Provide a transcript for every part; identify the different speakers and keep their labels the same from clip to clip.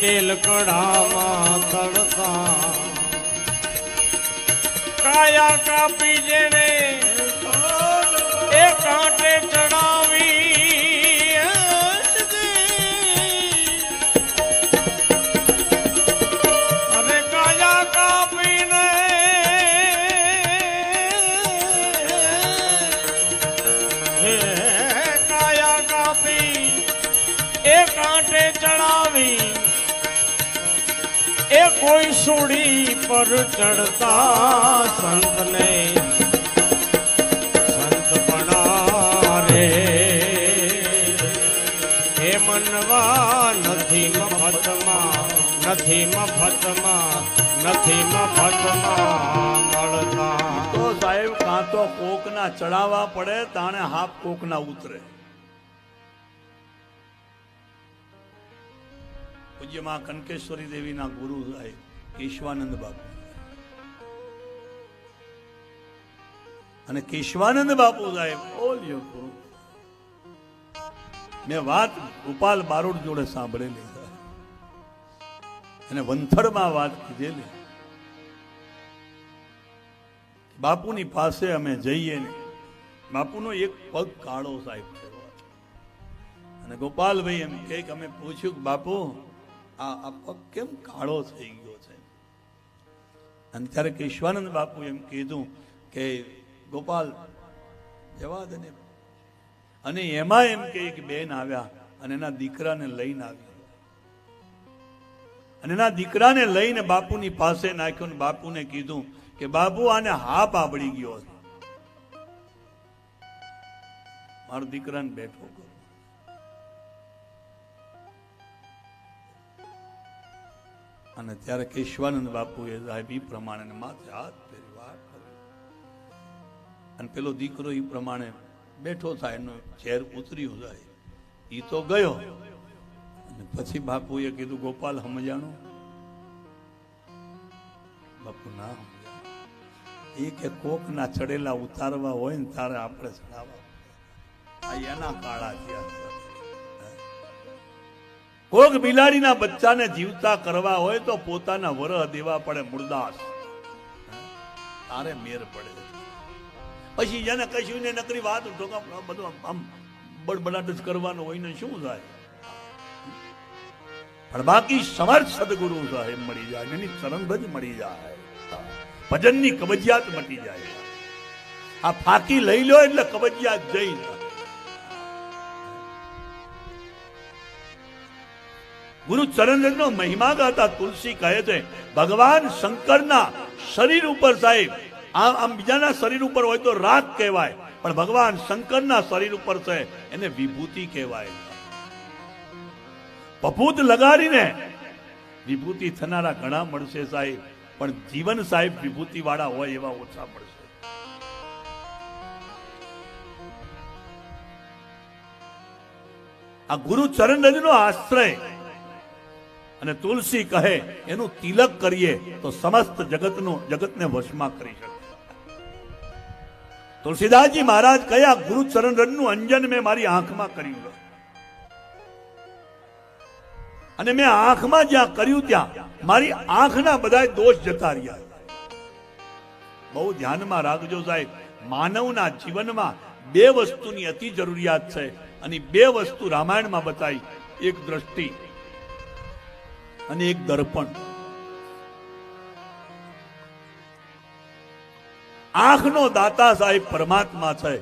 Speaker 1: તેલ કઢામાં તળતા કાયા કાપી જેને એ કાંટે ચડાવી અરે કાયા કાપીને કાયા કાપી એ કાંટે ચડાવી એ કોઈ સુડી પર ચડતા સંતને સંત પણારે હે મનવા નથી મફતમાં નથી મફતમાં નથી મફતમાં મળતા.
Speaker 2: તો સાહેબ કાં તો કોકના ચડાવવા પડે તાણે હાફ કોકના ઉતરે. પૂજ્ય માં કનકેશ્વરી દેવીના ગુરુ સાહેબ કેશવાનંદ બાપુ અને કેશવાનંદ બાપુ સાહેબ બોલ્યો ગુરુ મેં વાત ગોપાલ બારોટ જોડે સાંભળેલી અને વંથડમાં વાત કીધેલી. બાપુની પાસે અમે જઈએ ને બાપુનો એક પગ કાળો સાહેબ થયો અને ગોપાલભાઈ એમ કે અમે પૂછ્યું કે બાપુ આ પગ કેમ કાળો થઈ ગયો છે? અને ત્યારે કેશવાનંદ બાપુ એમ કીધું કે ગોપાલ જવા દે ને. અને એમાં એમ કે બેન આવ્યા અને એના દીકરાને લઈને આવ્યા અને એના દીકરાને લઈને બાપુની પાસે નાખ્યો ને બાપુને કીધું કે બાપુ આને હાપ આવડી ગયો છે, મારો દીકરાને બેઠો કરો. અને ત્યારે કેશવાનંદ બાપુએ સાહેબ એ પ્રમાણે માથે હાથ ફેરી વાત કરી અને પેલો દીકરો એ પ્રમાણે બેઠો થાય એનો ચેર ઉતર્યું જાય એ તો ગયો. અને પછી બાપુએ કીધું ગોપાલ સમજાણું? બાપુ ના સમજાણું. એ કે કોક ના ચડેલા ઉતારવા હોય ને તારે આપણે ચડાવવા એના કાળા થયા. કોક બિલાડીના બચ્ચાને જીવતા કરવા હોય તો પોતાના વરહ દેવા પડે મુરદાસ, તારે મેર પડે. પછી જેને કશું ને નકરી વાત બધું આમ બડબડાટ જ કરવાનું હોય ને શું થાય? પણ બાકી સમર્થ સદગુરુ સાહેબ મળી જાય, એની ચરણભજ મળી જાય, ભજનની કબજિયાત મટી જાય. આ ફાકી લઈ લો એટલે કબજિયાત જઈ જાય. ગુરુ ચરણનો મહિમા ગાતા તુલસી કહે છે ભગવાન શંકરના શરીર ઉપર સાહેબ આમ બીજાના શરીર ઉપર હોય તો રાગ કહેવાય, પણ ભગવાન શંકરના શરીર ઉપર છે એને વિભૂતિ કહેવાય. પપૂત લગાડીને વિભૂતિ થનારા ઘણા મળશે સાહેબ, પણ જીવન સાહેબ વિભૂતિ વાળા હોય એવા ઓછા મળશે. આ ગુરુ ચરણનો આશ્રય અને તુલસી કહે એનું તિલક કરીએ તો સમસ્ત જગતને વશમાં કરી શકે. તુલસીદાસજી મહારાજ કયા ગુરુ ચરણનું અંજન મેં મારી આંખમાં કર્યું અને મેં આંખમાં જ્યાં કર્યું ત્યાં મારી આંખના બધા દોષ જતા રહ્યા. બહુ ધ્યાનમાં રાખજો સાહેબ, માનવના જીવનમાં બે વસ્તુની અતિ જરૂરિયાત છે અને બે વસ્તુ રામાયણમાં બતાવી, એક દ્રષ્ટિ અને એક દર્પણ. આંખનો દાતા સાહેબ પરમાત્મા છે,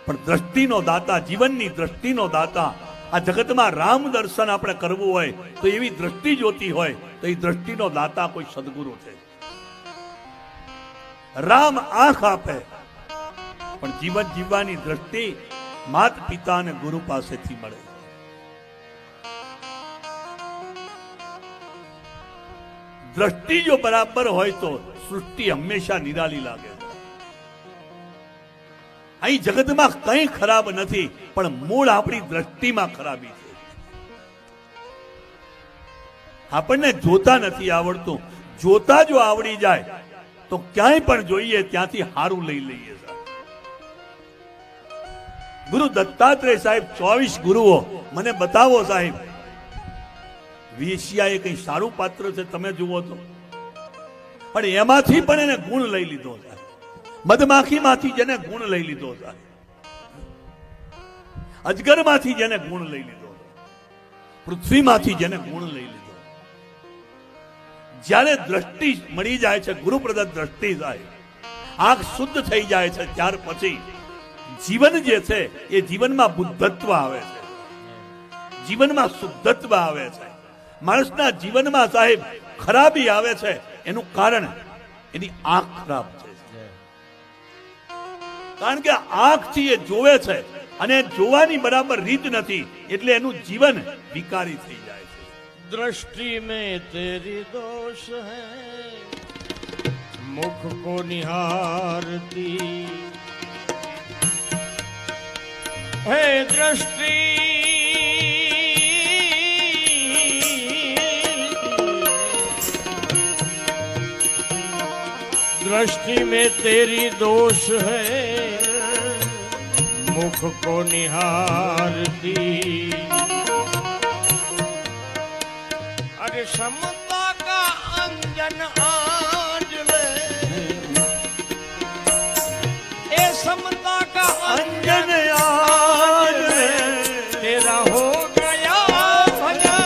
Speaker 2: પણ દ્રષ્ટિનો દાતા, જીવનની દ્રષ્ટિનો દાતા. આ જગતમાં રામ દર્શન આપણે કરવું હોય તો એવી દ્રષ્ટિ જોતી હોય તો એ દ્રષ્ટિનો દાતા કોઈ સદગુરુ છે. રામ આંખ આપે પણ જીવન જીવવાની દ્રષ્ટિ માત પિતા અને ગુરુ પાસેથી મળે. દ્રષ્ટિ જો બરાબર હોય તો સૃષ્ટિ હંમેશા નિરાલી લાગે. અહીં જગતમાં કંઈ ખરાબ નથી, પણ મૂળ આપણી દ્રષ્ટિમાં ખરાબી છે. આપણને જોતા નથી આવડતું, જોતા જો આવડી જાય તો ક્યાંય પણ જોઈએ ત્યાંથી હારું લઈ લઈએ. ગુરુ દત્તાત્રેય સાહેબ 24 ગુરુઓ મને બતાવો સાહેબ. વેશ્યા એ કઈ સારું પાત્ર છે તમે જુઓ તો, પણ એમાંથી પણ એને ગુણ લઈ લીધો છે. મધમાખીમાંથી જેને ગુણ લઈ લીધો છે, અજગરમાંથી જેને ગુણ લઈ લીધો, પૃથ્વીમાંથી જેને ગુણ લઈ લીધો, જ્યારે દ્રષ્ટિ મળી જાય છે, ગુરુ પ્રદત્ત દ્રષ્ટિ થાય, આંખ શુદ્ધ થઈ જાય છે, ત્યાર પછી જીવન જે છે એ જીવનમાં બુદ્ધત્વ આવે છે, જીવનમાં શુદ્ધત્વ આવે છે. માણસના જીવનમાં સાહેબ ખરાબી આવે છે, એનું કારણ એની આંખ ખરાબ છે. કારણ કે આંખથી એ જોવે છે અને જોવાની બરાબર રીત નથી, એટલે એનું જીવન વિકારી થઈ જાય છે.
Speaker 1: दृष्टि में तेरी दोष है, मुख को निहारती है दृष्टि, दृष्टि में तेरी दोष है, मुख को निहारती. अरे समता का अंजन आज ले, ए समता का अंजन आज ले, तेरा हो गया भजन.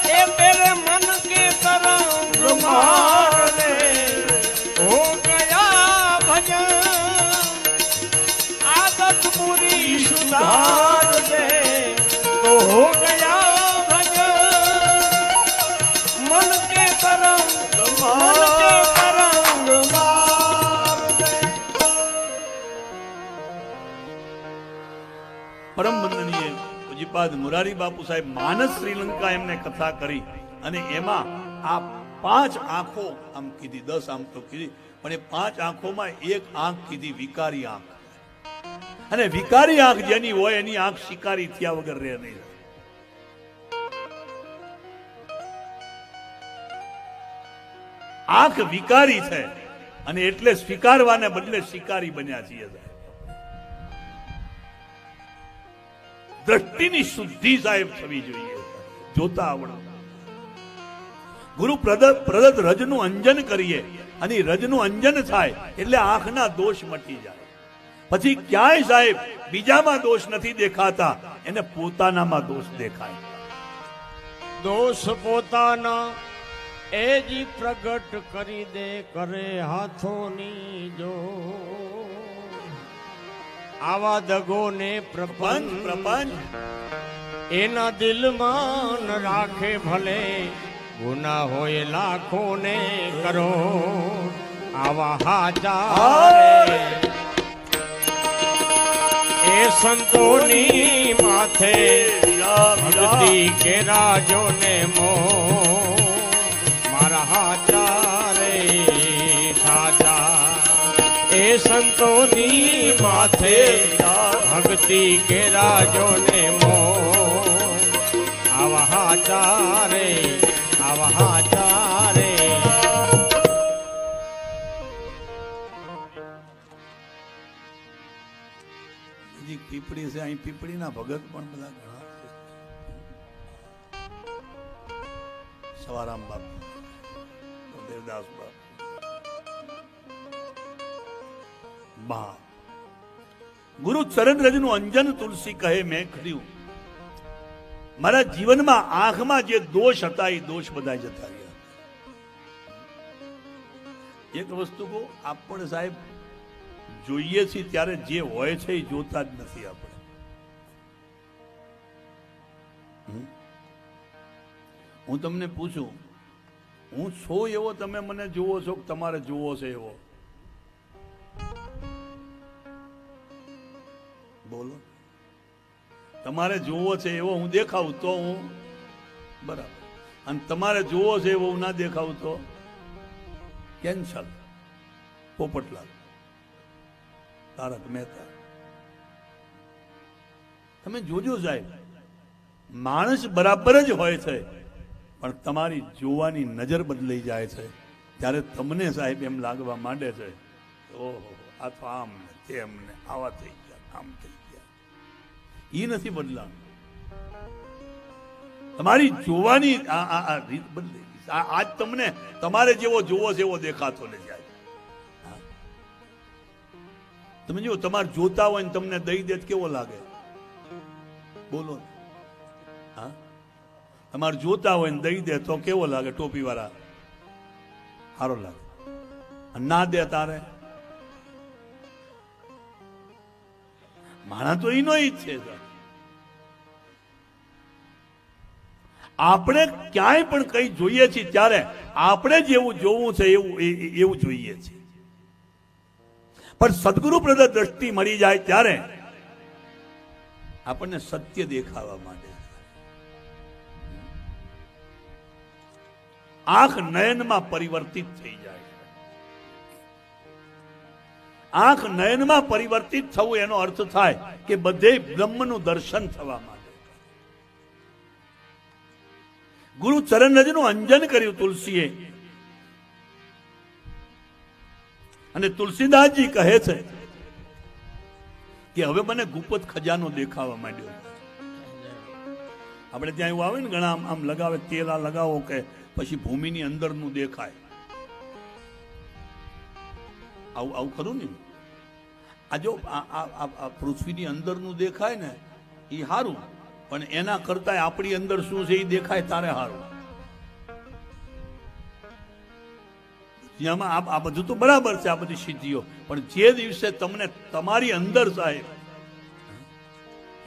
Speaker 1: ए तेरे मन के तरंग मार ले, हो गया भजन. आदत पूरी सुधार दे तो हो गया भजन. मन के तरंग मार दे.
Speaker 2: પરમ વંદનીય પૂજ્યપાદ મોરારી બાપુ સાહેબ માનસ શ્રીલંકા એમને કથા કરી, અને એમાં આ 5 આંખો આમ કીધી, 10 આમ તો કીધી, પણ એ 5 આંખોમાં એક આંખ કીધી વિકારી આંખ. અને વિકારી આંખ જેની હોય એની આંખ શિકારી થયા વગર રહે નહીં. આંખ વિકારી છે અને એટલે સ્વીકારવાને બદલે શિકારી બન્યા છીએ. દ્રષ્ટિની શુદ્ધિ સાહેબ થવી જોઈએ, જોતા આવડવું. ગુરુ પ્રદત્ત રજનું અંજન કરીએ અને રજનું અંજન થાય એટલે આંખના દોષ મટી જાય. પછી ક્યાંય સાહેબ બીજામાં દોષ નથી દેખાતા, એને પોતાનામાં દોષ દેખાય.
Speaker 1: दोष પોતાના એ જી પ્રગટ કરી દે, કરે હાથોની જો. આવા દગોને
Speaker 2: પ્રપંચ
Speaker 1: પ્રપંચ એના દિલમાં ન રાખે, ભલે ગુના હોય લાખો ને કરો. આવા હાજા એ સંતોની માથે ભક્તિ કે રાજો ને મો. મારા હાચા રે સાચા એ સંતોની માથે ભક્તિ કે રાજો ને મો. આવા હાચા રે, આવા હાચા રે.
Speaker 2: પીપળી છે, અહીં પીપળીના ભગત પણ બધા ઘણા છે. સવારામ બાપુ, દેવદાસ બાપુ, બા ગુરુ ચરણ રજનું અંજન તુલસી કહે મેં કર્યું. મારા જીવનમાં આંખમાં જે દોષ હતા એ દોષ બધા જતા રહ્યા. એક વસ્તુ કહું, આપણે સાહેબ જોઈએ છીએ ત્યારે જે હોય છે એ જોતા જ નથી આપણે. હું તમને પૂછું, હું છો એવો તમે મને જોવો છો કે તમારે જોવો છે એવો? બોલો. તમારે જોવો છે એવો હું દેખાવું તો હું બરાબર, અને તમારે જોવો છે એવો હું ના દેખાવું તો કેન્સલ. પોપટલાલ, તારક મહેતા. તમે જોજો સાહેબ, માણસ બરાબર જ હોય છે, પણ તમારી જોવાની નજર બદલાઈ જાય છે ત્યારે તમને સાહેબ એમ લાગવા માંડે છે ઓહો આ તો આમ ને તેમ ને આવા થઈ ગયા, આમ થઈ ગયા. એ નથી બદલાનું. તમારી જોવાની આ રીત બદલે. આજ તમને તમારે જેવો જોવો છે એવો દેખાતો નથી. તમે જો તમારે જોતા હોય ને તમને દઈ દે કેવો લાગે? બોલો. હા, તમારે જોતા હોય ને દઈ દે તો કેવો લાગે? ટોપી વાળા સારો લાગે. ના દે તારે માણા તો એનો જ છે. આપણે ક્યાંય પણ કઈ જોઈએ છીએ ત્યારે આપણે જેવું જોવું છે એવું જોઈએ છીએ. પણ સદગુરુ પ્રદત્ત દ્રષ્ટિ મળી જાય ત્યારે આપણને સત્ય દેખાવા માંડે. આંખ નયનમાં પરિવર્તિત થઈ જાય. આંખ નયનમાં પરિવર્તિત થવું એનો અર્થ થાય કે બધે બ્રહ્મનું દર્શન થવા માંડે. ગુરુ ચરણરજનું અંજન કર્યું તુલસીએ, અને તુલસીદાસજી કહે છે કે હવે મને ગુપ્ત ખજાનો દેખાવા માંડ્યો. આપણે ત્યાં એવું આવે ને ઘણા આમ લગાવે, તેલ આ લગાવો કે પછી ભૂમિની અંદરનું દેખાય. આવું ખરું ને? આ જો આ પૃથ્વીની અંદરનું દેખાય ને એ સારું, પણ એના કરતા આપણી અંદર શું છે એ દેખાય તારે સારું. જેમાં આ બધું તો બરાબર છે, આ બધી સિદ્ધિઓ, પણ જે દિવસે તમને તમારી અંદર સાહેબ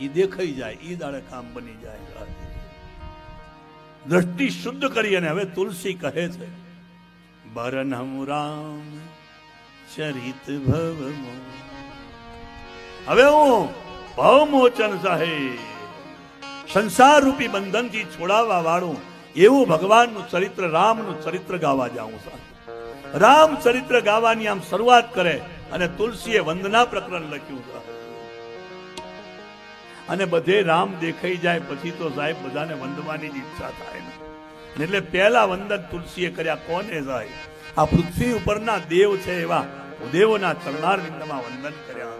Speaker 2: એ દેખાઈ જાય એ દાડે કામ બની જાય. દ્રષ્ટિ શુદ્ધ કરી. અને હવે તુલસી કહે છે બરનમ રામ ચરિત ભવ. હવે હું ભવમોચન સાહેબ સંસાર રૂપી બંધનથી છોડાવવા વાળું એવું ભગવાનનું ચરિત્ર, રામનું ચરિત્ર ગાવા જાઉં સાહેબ. રામ ચરિત્ર ગાવાની આમ શરૂઆત કરે અને તુલસીએ વંદના પ્રકરણ લખ્યું છે. અને બધે રામ દેખાઈ જાય પછી તો સાહેબ બધાને વંદવાની ઈચ્છા થાય ને. એટલે પહેલા વંદન તુલસીએ કર્યા. કોને સાહેબ? આ પૃથ્વી ઉપરના દેવ છે એવા દેવોના ચરણારવિંદમાં વંદન કર્યા.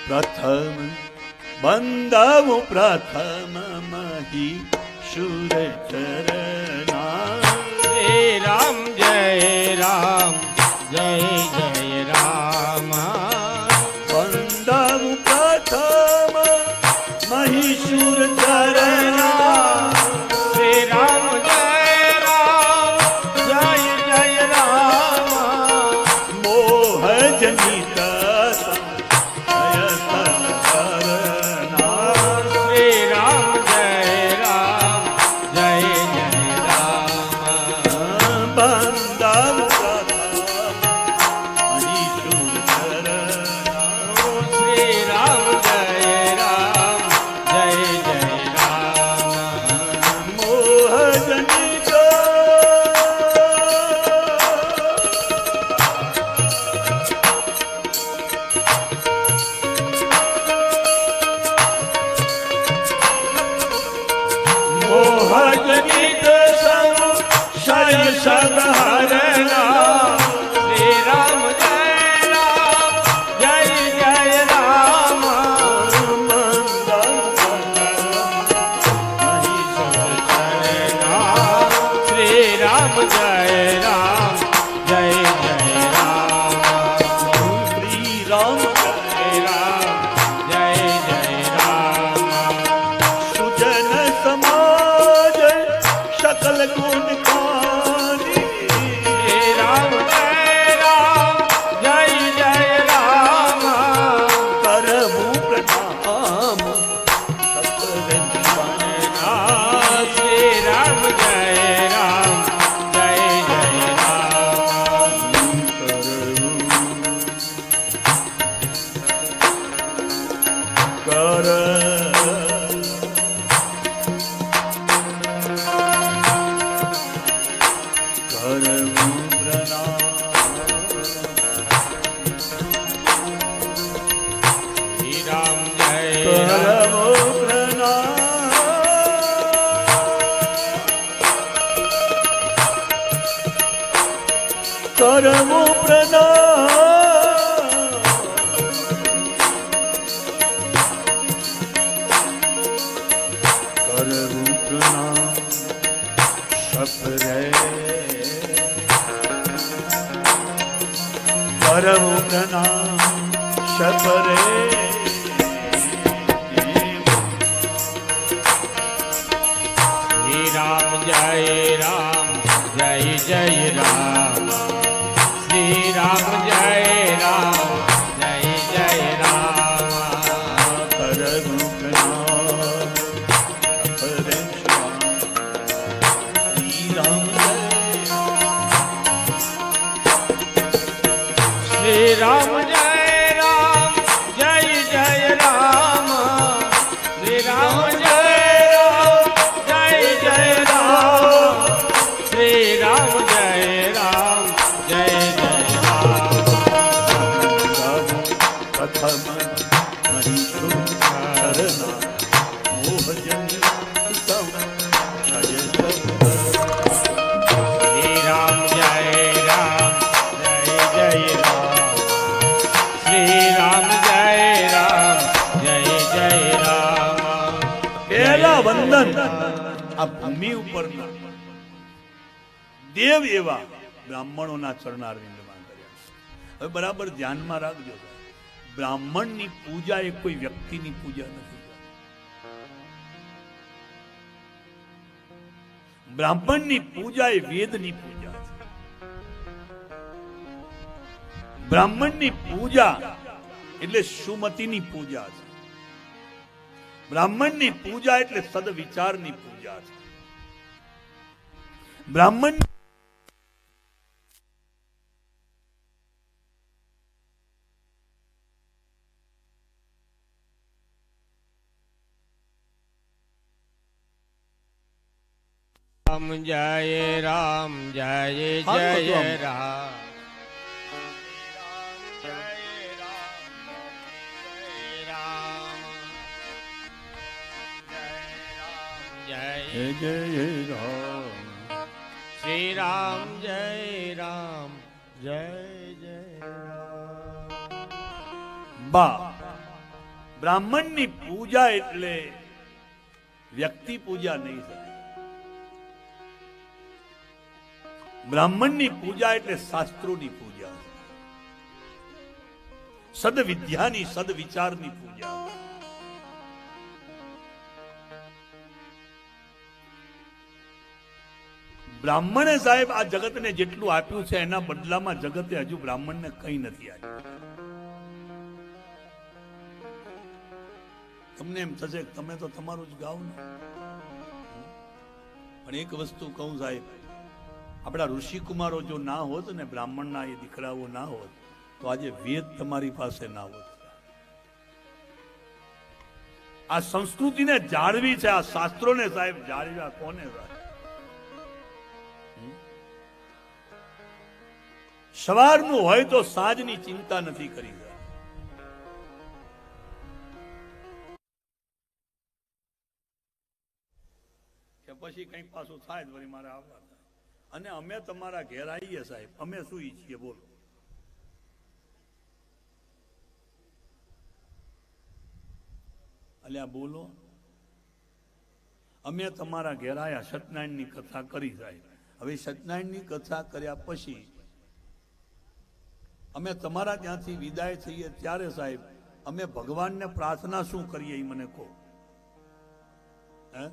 Speaker 2: પ્રથમ બંધવું પ્રથમ મહી શુર ચરણા.
Speaker 1: શ્રી રામ જય રામ જય જય રામ.
Speaker 2: બંધવું પ્રથમ મહીશુર ચરણા.
Speaker 1: શ્રી રામ જય રામ જય જય રામ.
Speaker 2: મોહ જનિત
Speaker 1: શ્રી રામ જય રામ જય જય રામ. શ્રી રામ જય રામ જય જય રામ.
Speaker 2: મોહજનિત શય સદહરના.
Speaker 1: શ્રી રામ જય રામ જય જય રામ. શ્રી રામ જય રામ જય જય રામ.
Speaker 2: શ્રી રામ
Speaker 1: શ્રી રામ જય જય રામ.
Speaker 2: સુજન સમાજ सकल गुण खानी.
Speaker 1: શ્રી રામ જય રામ જય જય રામ.
Speaker 2: करहूँ प्रणाम सकल जीवन.
Speaker 1: શ્રી રામ જય રામ જય જય રામ.
Speaker 2: કરવું પ્રણામ કરવું પ્રણામ સપરે કરવું પ્રણામ સપરે
Speaker 1: રામ જય રામ જય જય રામ શ્રી રામ જય રામ જય જય રામ
Speaker 2: કરવું પ્રણામ સપરે શ્રી રામ
Speaker 1: શ્રી રામ જય રામ જય જય રામ શ્રી રામ જય
Speaker 2: વંદન આ ભૂમિ ઉપર દેવ એવા બ્રાહ્મણોના ચરણારવિંદમાં કર્યા. હવે બરાબર ધ્યાનમાં રાખજો, બ્રાહ્મણની પૂજા એ કોઈ વ્યક્તિની પૂજા નથી. બ્રાહ્મણની પૂજા એ વેદની પૂજા છે. બ્રાહ્મણની પૂજા એટલે સુમતિની પૂજા છે. બ્રાહ્મણની પૂજા એટલે સદવિચારની પૂજા છે. બ્રાહ્મણ
Speaker 1: રામ જય રામ જય જય રામ
Speaker 2: જય જય રામ
Speaker 1: શ્રી રામ જય રામ જય જય રામ.
Speaker 2: બા બ્રાહ્મણની પૂજા એટલે વ્યક્તિ પૂજા નહીં થાય. બ્રાહ્મણની પૂજા એટલે શાસ્ત્રોની પૂજા, સદવિદ્યાની સદવિચારની પૂજા. બ્રાહ્મણે સાહેબ આ જગતને જેટલું આપ્યું છે એના બદલામાં જગતે હજુ બ્રાહ્મણને કંઈ નથી આપ્યું. તમને એમ થશે કે તમે તો તમારું જ ગાવ ને, પણ એક વસ્તુ કહું સાહેબ, આપણા ઋષિકુમારો જો ના હોત ને, બ્રાહ્મણના એ દીકરાઓ ના હોત, તો આજે વેદ તમારી પાસે ના હોત. આ સંસ્કૃતિને જાળવી છે, આ શાસ્ત્રોને સાહેબ જાળવ્યા કોને સાહેબ? સવારનું હોય તો સાંજની ચિંતા નથી કરી. કે પછી કંઈક પાછું થાય વળી મારે આવવા થાય. અને અમે તમારા ઘેર આવીએ સાહેબ, અમે શું ઈચ્છીએ બોલો? અલ્યા બોલો, અમે તમારા ઘેર આવ્યા, સત્યનારાયણની કથા કરી સાહેબ. હવે સત્યનારાયણની કથા કર્યા પછી અમે તમારા ત્યાંથી વિદાય થઈએ ત્યારે સાહેબ અમે ભગવાનને પ્રાર્થના શું કરીએ એ મને કહો. હે,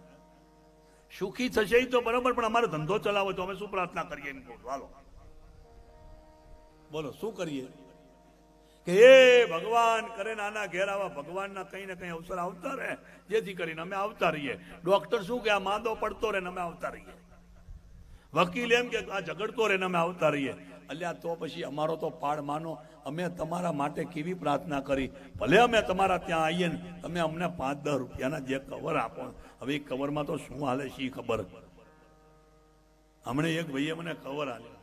Speaker 2: સુખી થશે તો બરાબર, પણ અમારે ધંધો ચલાવો તો અમે શું પ્રાર્થના કરીએ એમ કહો. હાલો બોલો શું કરીએ? કે હે ભગવાન કરે નાના ઘેર આવા ભગવાનના કઈ ને કઈ અવસર આવતા રહે, જેથી કરીને અમે આવતા રહીએ. ડોક્ટર શું કે આ માંદો પડતો રહે ને અમે આવતા રહીએ. વકીલ એમ કે આ ઝઘડતો રહે ને અમે આવતા રહીએ. અલ્યા તો પછી અમારો તો પાડ માનો, અમે તમારા માટે કેવી પ્રાર્થના કરી. ભલે અમે તમારા ત્યાં આવીએ ને, તમે અમને 5-10 રૂપિયાના જે કવર આપો. હવે એ કવરમાં તો શું હાલે શી ખબર. હમણે એક ભાઈએ મને કવર આપ્યો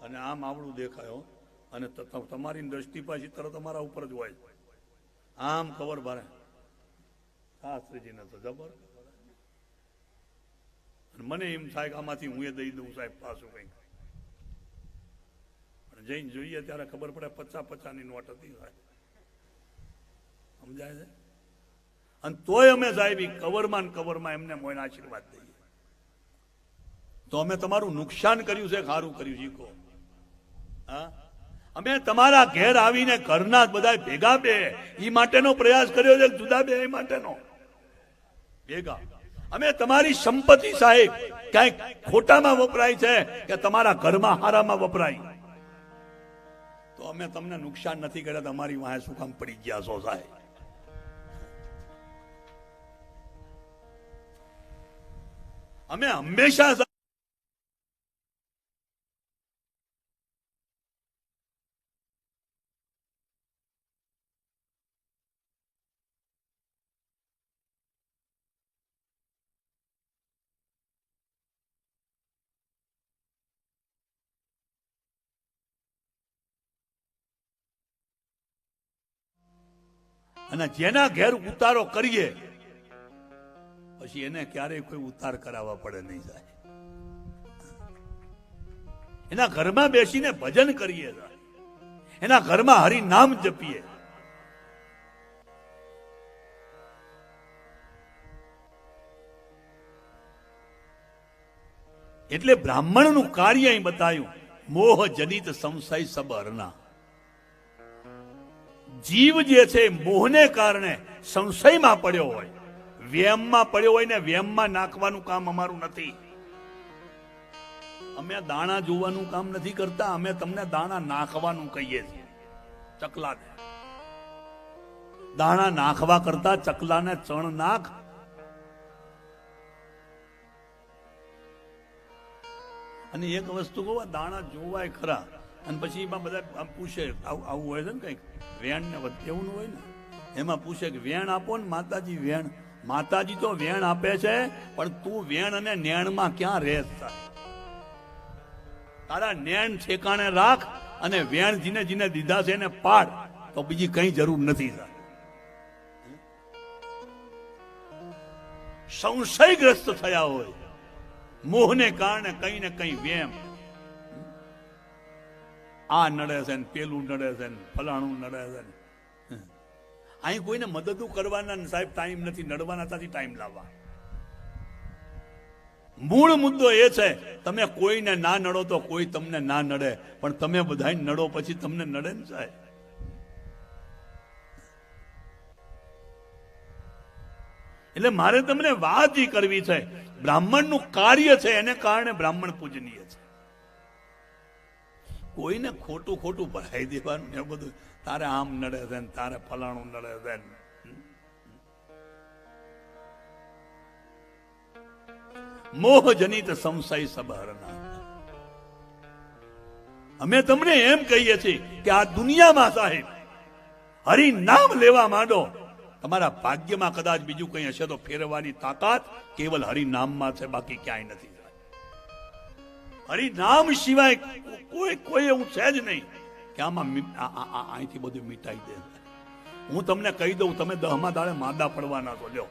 Speaker 2: અને આમ આવડું દેખાયો, અને તમારી દ્રષ્ટિ પાછી તરત તમારા ઉપર જ હોય. આમ કવર ભરે શાસ્ત્રીજીને તો જબર. અને મને એમ થાય કે આમાંથી હું એ દઈ દઉં સાહેબ પાછું કંઈક. જઈને જોઈએ ત્યારે ખબર પડે 50-50ની નોટ હતી સાહેબ. સમજાય છે? અને તોય અમે સાહેબ કવરમાં એમને મોઈને આશીર્વાદ દઈએ. તો અમે તમારું નુકસાન કર્યું છે, સારું કર્યું છે કહો? હા, અમે તમારા ઘેર આવીને ઘરના બધા ભેગા બે એ માટેનો પ્રયાસ કર્યો છે, જુદા બે એ માટેનો ભેગા. અમે તમારી સંપત્તિ સાહેબ ક્યાંક ખોટામાં વપરાય છે કે તમારા ઘરમાં હારામાં વપરાય, તો અમે તમને નુકસાન નથી કર્યા. તમારી વાહે શું કામ પડી ગયા છો સાહેબ? અમે હંમેશા અને જેના ઘેર ઉતારો કરીએ પછી એને ક્યારેય કોઈ ઉતાર કરાવવા પડે નહીં સાહેબ. એના ઘરમાં બેસીને ભજન કરીએ, એના ઘરમાં હરિ નામ જપીએ. એટલે બ્રાહ્મણનું કાર્ય અહીં બતાવ્યું. મોહ જનિત સંશય સબ હરના. જીવ જે છે મોહને કારણે સંશયમાં પડ્યો હોય, વ્યમમાં પડ્યો હોય ને વ્યમમાં નાખવાનું કામ અમારું નથી. અમે દાણા જોવાનું કામ નથી કરતા, અમે તમને દાણા નાખવાનું કહીએ છીએ. ચકલાને દાણા નાખવા કરતા ચકલાને ચણ નાખ. અને એક વસ્તુ કહું, દાણા જોવાય ખરા અને પછી એમાં બધા પૂછે, આવું હોય છે ને કઈક વેણ ને એવું હોય ને, એમાં પૂછે કે વેણ આપો ને માતાજી. વેણ માતાજી તો વેણ આપે છે, પણ તું વેણ અને નેણમાં ક્યાં રહે? તારા નેણ ઠેકાણે રાખ અને વેણ જીને જીને દીધા છે એને પાડ, તો બીજી કઈ જરૂર નથી. સંશયગ્રસ્ત થયા હોય, મોહને કારણે કઈ ને કઈ વેમ, આ નડે છે ને પેલું નડે છે ને ફલાણું નડે છે ને. અહીં કોઈને મદદ કરવાના સાહેબ ટાઈમ નથી, નડવાના ત્યાંથી ટાઈમ લાવવા. મૂળ મુદ્દો એ છે, તમે કોઈને ના નડો તો કોઈ તમને ના નડે, પણ તમે બધા નડો પછી તમને નડે ને સાહેબ. એટલે મારે તમને વાત ઈ કરવી છે, બ્રાહ્મણનું કાર્ય છે એને કારણે બ્રાહ્મણ પૂજનીય છે. કોઈને ખોટું ખોટું ભરાઈ દેવાનું ને બધું, તારે આમ નડે છે ને તારે ફલાણું નડે છે. મોહ જનિત સંશય સબહરના. અમે તમને એમ કહીએ છીએ કે આ દુનિયામાં સાહેબ હરિ નામ લેવા માંડો. તમારા ભાગ્યમાં કદાચ બીજું કઈ હશે તો ફેરવવાની તાકાત કેવલ હરિ નામમાં છે, બાકી ક્યાંય નથી. હરિ નામ સિવાય કોઈ એવું છે જ નહીં કે આમાં અહીંથી બધું મીટાઈ દે. હું તમને કહી દઉં, તમે 10મા દાડે માદા પડવાના છો, લ્યો,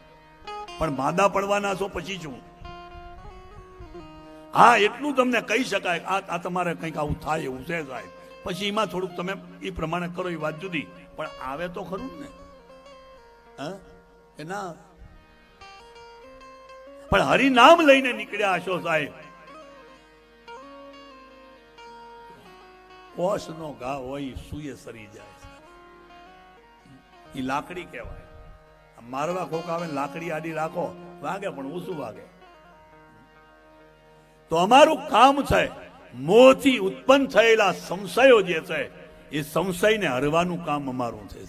Speaker 2: પણ માદા પડવાના છો પછી શું? હા, એટલું તમને કહી શકાય, આ તમારે કંઈક આવું થાય એવું છે સાહેબ. પછી એમાં થોડુંક તમે એ પ્રમાણે કરો એ વાત જુદી, પણ આવે તો ખરું ને. હા કે ના? પણ હરિનામ લઈને નીકળ્યા હશો સાહેબ. પોષ નો ઘા હોય સુએ સરી જાય. એ લાકડી કહેવાય. મારવા કોક આવે લાકડી આડી રાખો, વાગે પણ ઓછું વાગે. તો અમારું કામ છે મોહથી ઉત્પન્ન થયેલા સંશયો જે છે એ સંશયને હરવાનું કામ અમારું છે.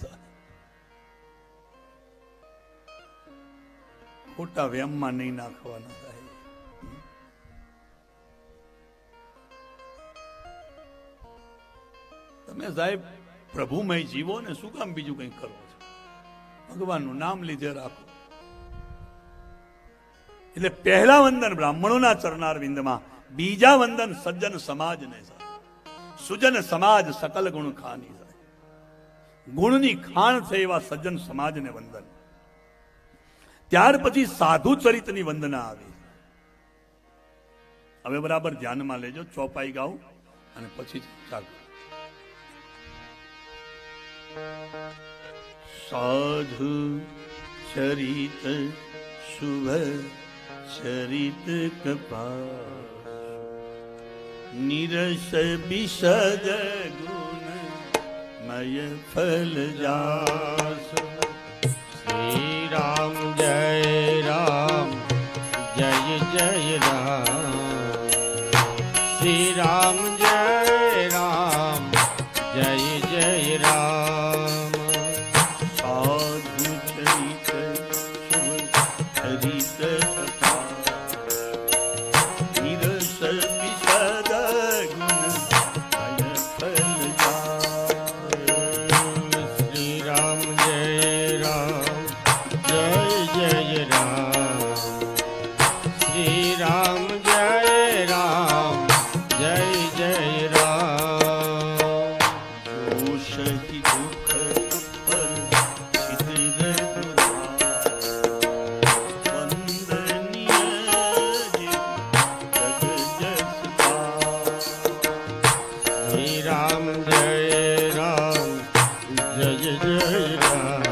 Speaker 2: ખોટા વેમમાં નહીં નાખવાના સાહેબ. તમે સાહેબ પ્રભુમય જીવો ને શું કામ બીજું કંઈ કરો છો? ભગવાનનું નામ લીધે રાખો. એટલે પહેલા વંદન બ્રાહ્મણોના ચરણાર વિંદમાં, બીજા વંદન સજ્જન સમાજને. સુજન સમાજ સકલ ગુણ ખાની. ગુણની ખાણ છે એવા સજ્જન સમાજને વંદન. ત્યાર પછી સાધુ ચરિતની વંદના આવી. હવે બરાબર ધ્યાનમાં લેજો, ચોપાઈ ગાઉં અને પછી ચાલુ. સાધુ ચરિત શુભ ચરિત કપાસ નિરસ બિશદ ગુણ મય ફલ જાસ.
Speaker 1: શ્રી રામ જય રામ જય જય રામ. શ્રી રામ જય રામ જય જય રામ.
Speaker 2: સાધુ ચરિત શુભ ચરિત કપાસ નિરસ બિશદ ગુણ મય ફલ જાસ.
Speaker 1: શ્રી રામ જય રામ જય જય રામ. શ્રી રામ જય રામ જય જય રામ.
Speaker 2: જોશ કી દુઃખ પર ચિત્ર વંદનીય જગ જસ પાસ.
Speaker 1: શ્રી રામ જય રામ જય જય રામ.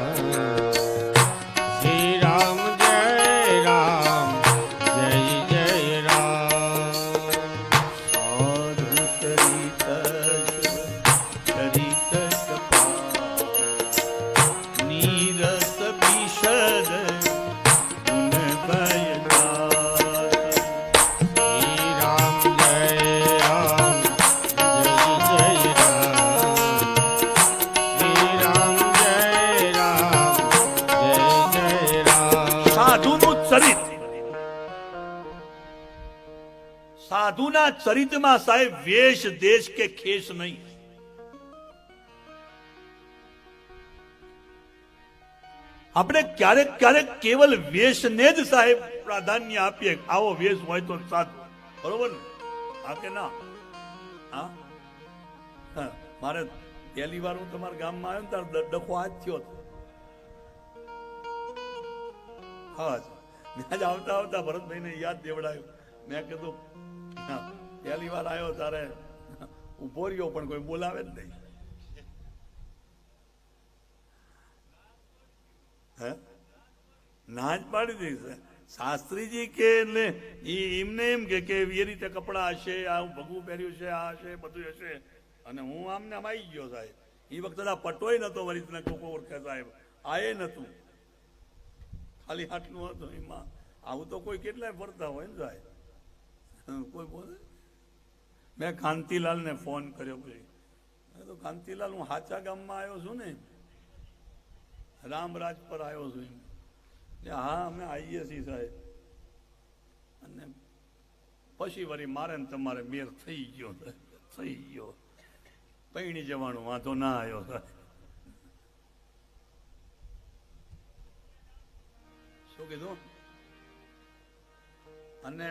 Speaker 1: શ્રી રામ જય રામ જય જય રામ.
Speaker 2: સાધુ ચરિત શુભ ચરિત કપાસ નીરસ બિશદ ગુણ ભય જાસ.
Speaker 1: શ્રી રામ જય રામ જય જય રામ. શ્રી રામ જય રામ જય જય રામ.
Speaker 2: સાધુનું ચરિત, સાધુના ચરિતમાં સાહેબ વેશ દેશ કે ખેસ નહીં. આપણે ક્યારેક ક્યારેક કેવલ વેશને જ સાહેબ પ્રાધાન્ય આપીએ. આવો વેશ હોય તો સાધુ, બરોબર ને? હા કે ના? હા, મારે પહેલી વાર હું તમારા ગામમાં આવ્યો ને ત્યારે ડખો આ જ થયો હતો. હા, મેં જ આવતા આવતા ભરતભાઈને યાદ દેવડાયું. મેં કીધું પહેલી વાર આવ્યો તારે ઉભો રહ્યો પણ કોઈ બોલાવે જ નહીં. હે, ના જ પાડી દઈશ. શાસ્ત્રીજી કે એટલે એમને એમ કે એ રીતે કપડા હશે, આ ભગવું પહેર્યું છે, આ હશે, બધું હશે. અને હું આમને આમ આવી ગયો સાહેબ. એ વખતે આ પટોય નતો વળી કોઈ ઓળખે સાહેબ, આ એ નતું, ખાલી આટલું હતું. એમાં આવું તો કોઈ કેટલાય ફરતા હોય ને સાહેબ. કોઈ બોલે. મેં કાંતિલાલને ફોન કર્યો. પછી મેં તો કાંતિલાલ હું હાચા ગામમાં આવ્યો છું ને, રામરાજ પર આવ્યો છું. હા, અમે આવીએ છીએ સાહેબ. અને પછી વળી મારે ને તમારે મેર થઈ ગયો, થઈ ગયો. પૈણી જવાનું વાંધો ના આવ્યો સાહેબ. શું કીધું? અને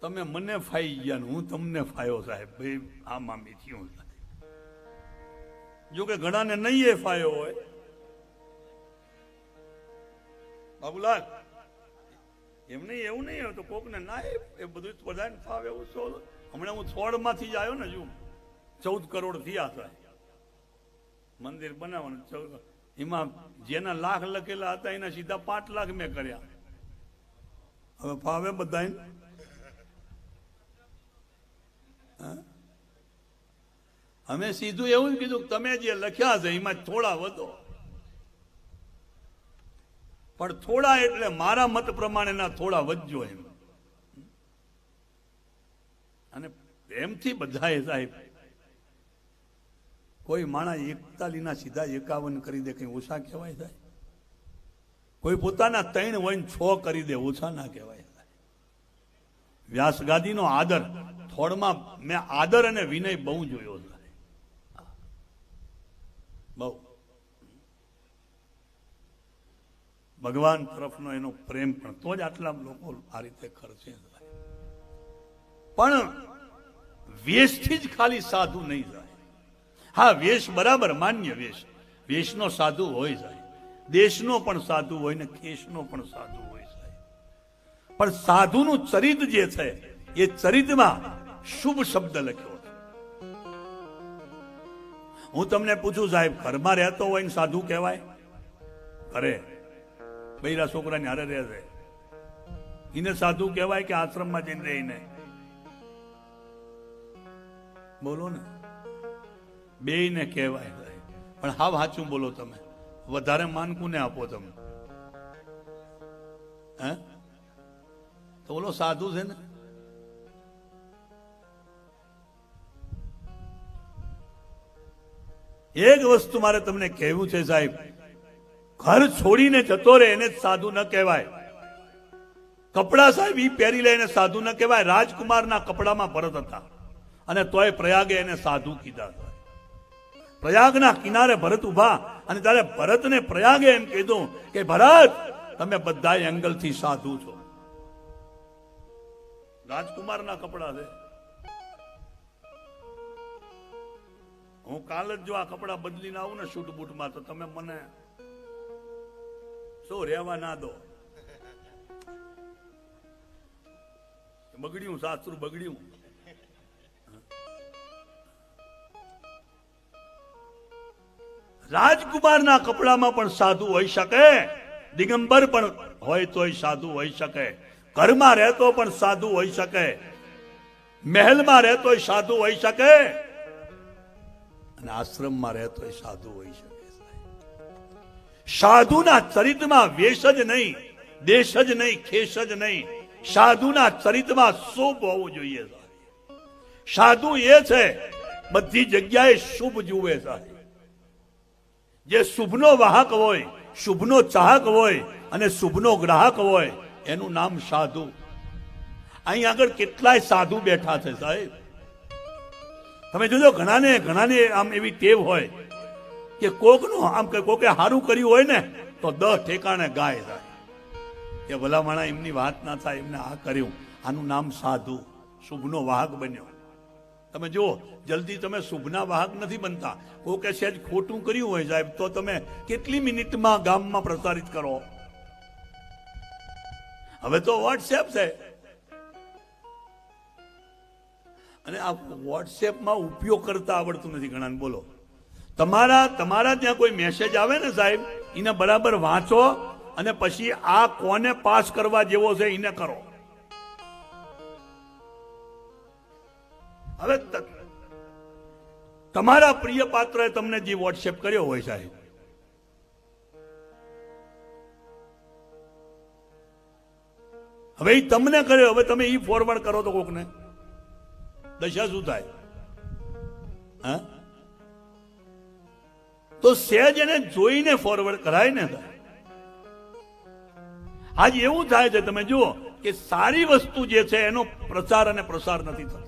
Speaker 2: તમે મને ફાઈ ગયા ને હું તમને ફાયો સાહેબ. ભાઈ આ મામી થયું સાહેબ. જો કે ઘણાને નહીં એ ફાયો હોય. બાબુલાલ એમ નહીં, એવું નહીં હોય તો કોક ને ના એ બધું બધાને ફાવે એવું છો. હમણાં હું છોડમાંથી જ આવ્યો ને, જો 14 કરોડ થયા સાહેબ મંદિર બનાવવાનું. એમાં જેના લાખ લખેલા હતા એના સીધા 5 લાખ મેં કર્યા. હવે ફાવે બધાને. અમે સીધું એવું જ કીધું તમે જે લખ્યા છે એમાં થોડા વધો, પણ થોડા એટલે મારા મત પ્રમાણેના થોડા વધજો એમ. અને એમથી બધાએ સાહેબ કોઈ માણસ 41 ના સીધા 51 કરી દે, કઈ ઓછા કહેવાય સાહેબ? કોઈ પોતાના 3 હોય ને 6 કરી દે, ઓછા ના કહેવાય સાહેબ? વ્યાસગાદીનો આદર થોડમાં મેં આદર અને વિનય બહુ જોયો છે બહુ. ભગવાન તરફનો એનો પ્રેમ પણ, તો જ આટલા લોકો આ રીતે ખર્ચે. પણ વેશથી જ ખાલી સાધુ નહીં જાય. હા, વેશ બરાબર માન્ય, વેશનો સાધુ હોય જાય, દેશનો પણ સાધુ હોય ને કેશનો પણ સાધુ હોય જાય. પણ સાધુનું ચરિત જે છે એ ચરિતમાં શુભ શબ્દ લખ્યો. હું તમને પૂછું સાહેબ, ઘરમાં રહેતો હોય ને સાધુ કહેવાય? ઘરે બૈરા છોકરાની હારે રહે છે એને સાધુ કહેવાય કે આશ્રમમાં જઈને રહીને? બોલો ને, બેયને કહેવાય. પણ હાવ સાચું બોલો તમે, વધારે માન કોને આપો તમે? હે? તો બોલો સાધુ છે ને. એક વસ્તુ મારે તમને કહેવું છે સાહેબ, ઘર છોડીને જતો રહે એને સાધુ ન કહેવાય. કપડા સાહેબ ઈ પહેરી લે એને સાધુ ન કહેવાય. રાજકુમારના કપડામાં ભરત હતા અને તોય પ્રયાગે એને સાધુ કીધા. પ્રયાગના કિનારે ભરત ઉભા અને ત્યારે ભરતને પ્રયાગે એમ કીધું કે ભરત, તમે બધા એંગલથી સાધુ છો. રાજકુમારના કપડા છે. હું કાલ જ જો આ કપડા બદલીને આવું ને શૂટ બૂટમાં તો તમે મને શું રહેવા ના દો. બગડ્યું સાસરું, બગડ્યું. રાજકુમારના કપડામાં પણ સાધુ હોઈ શકે, દિગંબર પણ હોય તોય સાધુ હોઈ શકે, ઘરમાં રહેતો પણ સાધુ હોઈ શકે, મહેલમાં રહેતો સાધુ હોઈ શકે, અને આશ્રમમાં રહેતો સાધુ હોઈ શકે. સાધુના ચરિત્રમાં વેશ જ નહીં, દેશ જ નહીં, ખેસ જ નહીં, સાધુના ચરિત્રમાં શુભ હોવું જોઈએ. સાધુ એ છે બધી જગ્યાએ શુભ જુએ છે. જે શુભનો વાહક હોય, શુભનો ચાહક હોય અને શુભનો ગ્રાહક હોય એનું નામ સાધુ. અહીં આગળ કેટલાય સાધુ બેઠા છે સાહેબ. તમે જોજો, ઘણાને આમ એવી ટેવ હોય કે કોકનું આમ કે કોકે સારું કર્યું હોય ને તો 10 ઠેકાણે ગાય થાય કે ભલા માણા એમની વાત ના થાય, એમને આ કર્યું. આનું નામ સાધુ, શુભનો વાહક બન્યો. તમે જુઓ, જલ્દી તમે શુભના વાહક નથી બનતા. કોકે સહેજ ખોટું કર્યું હોય સાહેબ તો તમે કેટલી મિનિટમાં ગામમાં પ્રસારિત કરો. હવે તો વોટ્સએપ છે અને આ વોટ્સએપમાં ઉપયોગ કરતા આવડતું નથી ઘણાને. બોલો, તમારા ત્યાં કોઈ મેસેજ આવે ને સાહેબ, એને બરાબર વાંચો અને પછી આ કોને પાસ કરવા જેવો છે એને કરો. હવે તમારા પ્રિય પાત્રએ તમને જે વોટ્સએપ કર્યો હોય સાહેબ, હવે એ તમને કર્યો, હવે તમે ઈ ફોરવર્ડ કરો તો કોકને દશા શું થાય? હા, તો સહેજ એને જોઈને ફોરવર્ડ કરાય ને. આજ એવું થાય છે, તમે જુઓ કે સારી વસ્તુ જે છે એનો પ્રચાર અને પ્રસાર નથી થતો.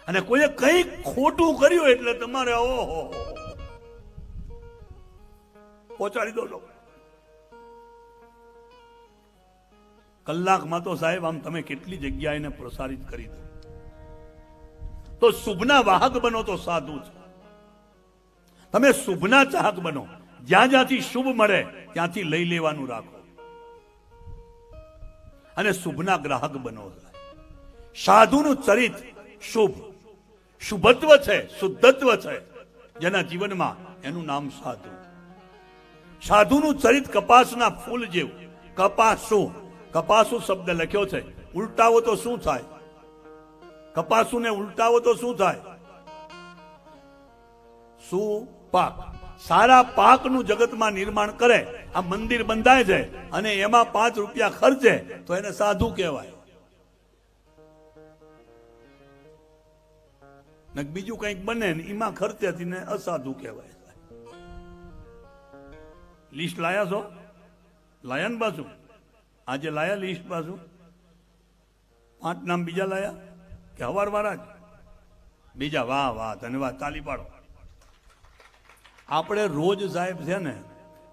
Speaker 2: અને કોઈએ કંઈક ખોટું કર્યું એટલે તમારે ઓહો પહોંચાડી દો. કલાકમાં તો સાહેબ આમ તમે કેટલી જગ્યાએ એને પ્રસારિત કરી દો. તો શુભના વાહક બનો તો સાધુ છે. તમે શુભના ચાહક બનો, જ્યાંથી શુભ મળે ત્યાંથી લઈ લેવાનું રાખો અને શુભના ગ્રાહક બનો. સાધુનું ચરિત શુભ, શુભત્વ છે, શુદ્ધત્વ છે જેના જીવનમાં, એનું નામ સાધુ. સાધુનું ચરિત કપાસના ફૂલ જેવું. કપાસુ, કપાસુ શબ્દ લખ્યો છે, ઉલટાવો તો શું થાય? કપાસુને ઉલટાવો તો શું થાય? સુપાક. સારા પાકનું જગતમાં નિર્માણ કરે. આ મંદિર બંધાય છે અને એમાં 5 રૂપિયા ખર્ચે તો એને સાધુ કહેવાય. ને બીજું કંઈક બને ને એમાં ખર્ચેથી ને અસાધુ કહેવાય. લિસ્ટ લાયા છો? લાયા ને બાજુ? આજે લાયા લિસ્ટ બાજુ? 5 નામ બીજા લાયા કે હવાર વાળા જ બીજા? વાહ વાહ, ધન્યવાદ, તાલી પાડો. આપણે રોજ સાહેબ છે ને